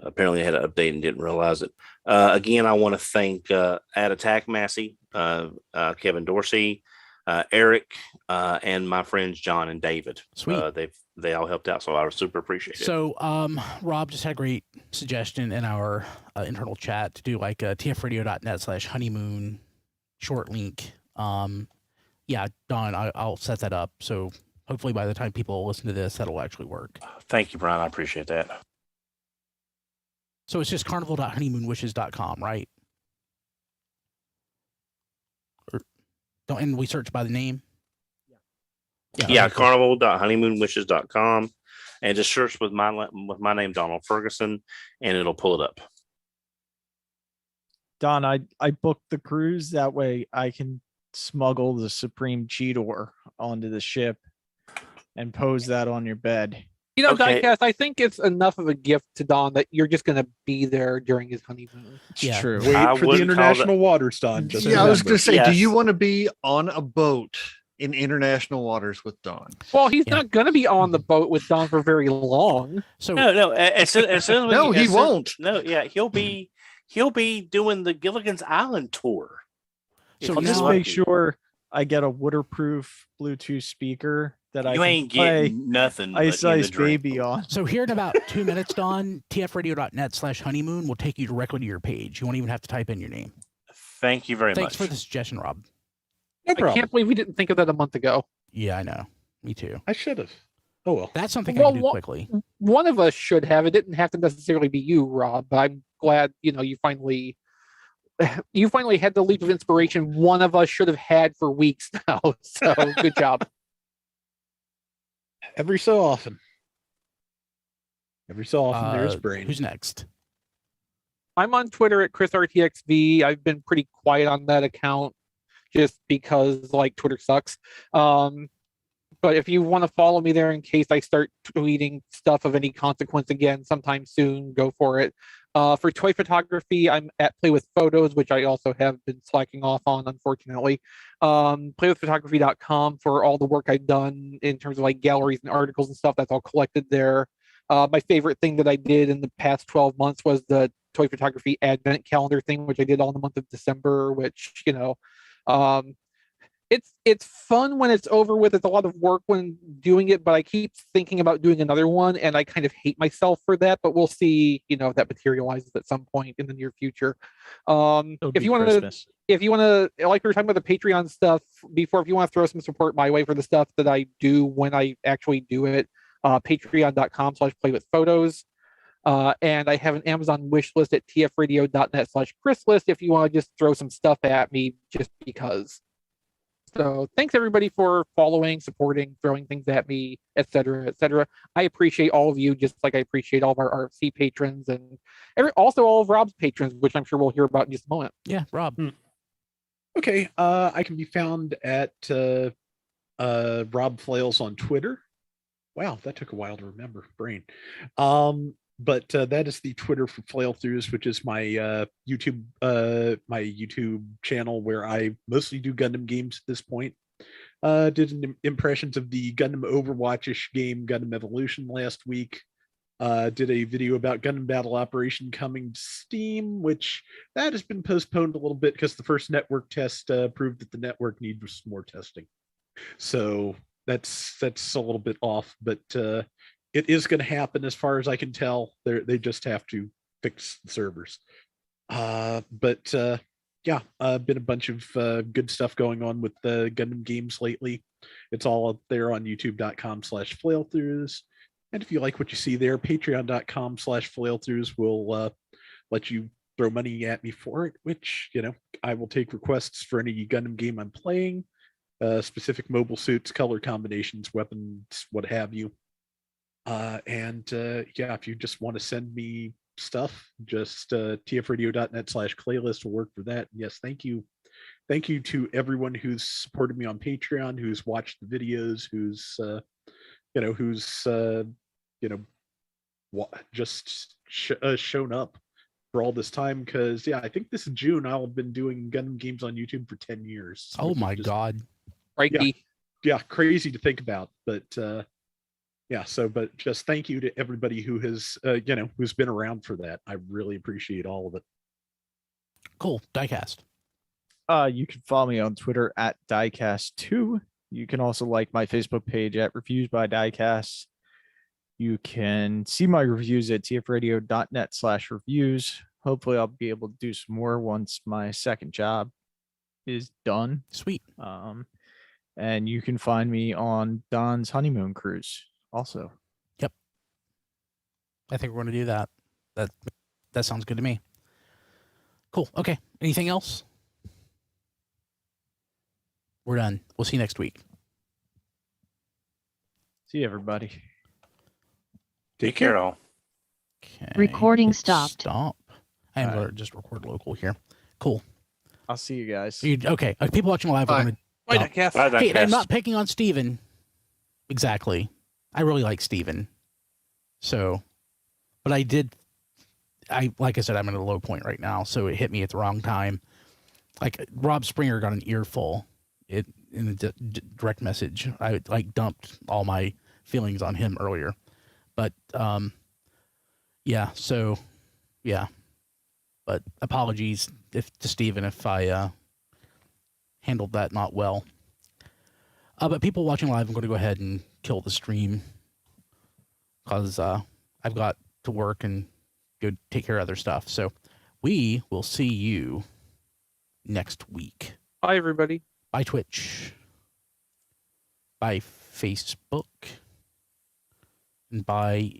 S5: Apparently, I had to update and didn't realize it. Again, I want to thank at Attack Massey, Kevin Dorsey, Eric, and my friends John and David.
S1: Sweet.
S5: They all helped out, so I super appreciate it.
S1: So, Rob just had a great suggestion in our internal chat to do like a tfradio.net/honeymoon short link. Yeah, Don, I'll set that up. So hopefully by the time people listen to this, that'll actually work.
S5: Thank you, Brian. I appreciate that.
S1: So it's just carnival.honeymoonwishes.com, right? And we search by the name?
S5: Yeah, carnival.honeymoonwishes.com, and just search with my name, Donald Ferguson, and it'll pull it up.
S3: Don, I booked the cruise. That way I can smuggle the Supreme Cheetor onto the ship and pose that on your bed.
S2: You know,
S5: Okay.
S2: Diecast, I think it's enough of a gift to Don that you're just going to be there during his honeymoon.
S3: It's
S1: Yeah.
S3: true.
S6: Wait
S5: I
S6: for the
S5: wouldn't call
S6: international waters, Don. Just
S4: Yeah, I was
S6: remember.
S4: going to say, do
S5: Yes.
S4: you want to be on a boat in international waters with Don?
S2: Well, he's
S1: Yeah.
S2: not going to be on the boat with Don for very long.
S1: So
S5: No. As soon as we,
S4: No, he
S5: as soon-
S4: won't.
S5: No, yeah, he'll be doing the Gilligan's Island tour.
S1: So
S3: I'll
S5: If
S3: just
S1: now-
S5: he's
S3: make
S5: lucky.
S3: sure I get a waterproof Bluetooth speaker that I
S5: You
S3: can
S5: ain't
S3: play
S5: getting nothing. but
S3: Ice
S5: in the
S3: Ice
S5: drink.
S3: Baby on.
S1: So here in about 2 minutes, Don, tfradio.net/honeymoon will take you directly to your page. You won't even have to type in your name.
S5: Thank you very
S1: Thanks
S5: much.
S1: for the suggestion, Rob.
S6: No
S2: I
S6: problem.
S2: can't believe we didn't think of that a month ago.
S1: Yeah, I know. Me too.
S6: I should have. Oh well.
S1: That's something
S2: Well,
S1: I can do quickly.
S2: One of us should have. It didn't have to necessarily be you, Rob, but I'm glad, you finally had the leap of inspiration one of us should have had for weeks now. So good job.
S6: Every so often. Every so often, there's brain.
S1: Who's next?
S2: I'm on Twitter at ChrisRTXV. I've been pretty quiet on that account just because Twitter sucks. But if you want to follow me there in case I start tweeting stuff of any consequence again sometime soon, go for it. For toy photography, I'm at Play with Photos, which I also have been slacking off on, unfortunately. Playwithphotography.com for all the work I've done in terms of galleries and articles and stuff. That's all collected there. My favorite thing that I did in the past 12 months was the toy photography advent calendar thing, which I did all in the month of December, which, it's fun when it's over with. It's a lot of work when doing it, but I keep thinking about doing another one, and I kind of hate myself for that. But we'll see, if that materializes at some point in the near future. If you want to, like we were talking about the Patreon stuff before, if you want to throw some support my way for the stuff that I do when I actually do it, patreon.com/playwithphotos. And I have an Amazon wish list at tfradio.net/chrislist if you want to just throw some stuff at me just because. So thanks everybody for following, supporting, throwing things at me, etc., etc. I appreciate all of you, just like I appreciate all of our RFC patrons and also all of Rob's patrons, which I'm sure we'll hear about in just a moment.
S1: Yeah, Rob.
S6: Okay. I can be found at Rob Flails on Twitter. Wow, that took a while to remember. Brain. But that is the Twitter for Flail Throughs, which is my YouTube channel where I mostly do Gundam games at this point. Did impressions of the Gundam Overwatch-ish game Gundam Evolution last week. Did a video about Gundam Battle Operation coming to Steam, which that has been postponed a little bit because the first network test proved that the network needs more testing. So that's a little bit off, but it is going to happen as far as I can tell. They just have to fix the servers. Yeah, been a bunch of good stuff going on with the Gundam games lately. It's all up there on youtube.com/flailthroughs. And if you like what you see there, patreon.com/flailthroughs will let you throw money at me for it, which, I will take requests for any Gundam game I'm playing, specific mobile suits, color combinations, weapons, what have you. Yeah, if you just want to send me stuff, just tfradio.net/playlist will work for that. Yes, thank you. Thank you to everyone who's supported me on Patreon, who's watched the videos, who's just shown up for all this time. Because I think this is June. I'll have been doing Gundam games on YouTube for 10 years.
S1: Oh
S6: which is
S1: my
S6: just,
S1: God.
S2: Right?
S6: Yeah. Crazy to think about, but Yeah. So, but just thank you to everybody who has, who's been around for that. I really appreciate all of it.
S1: Cool. Diecast.
S3: You can follow me on Twitter at diecast2. You can also like my Facebook page at Reviews by Diecast. You can see my reviews at tfradio.net/reviews. Hopefully I'll be able to do some more once my second job is done.
S1: Sweet.
S3: And you can find me on Don's honeymoon cruise also.
S1: Yep. I think we're going to do that. That sounds good to me. Cool. Okay. Anything else? We're done. We'll see you next week.
S3: See you, everybody.
S5: Take care, all.
S1: Okay.
S7: Recording
S1: Hit
S7: stopped.
S1: Stop. I am
S3: All right.
S1: going to just record local here. Cool.
S3: I'll see you guys.
S1: Okay. People watching live are
S4: Bye.
S1: going to.
S2: Bye, Diecast.
S5: Bye,
S1: Hey, I'm
S5: Diecast.
S1: not picking on Steven. Exactly. I really like Steven. So, but like I said, I'm at a low point right now, so it hit me at the wrong time. Like Rob Springer got an earful in the direct message. I dumped all my feelings on him earlier, but yeah. So yeah, but apologies to Steven if I handled that not well. But people watching live, I'm going to go ahead and kill the stream because I've got to work and go take care of other stuff. So we will see you next week.
S2: Bye, everybody.
S1: By Twitch, by Facebook, and by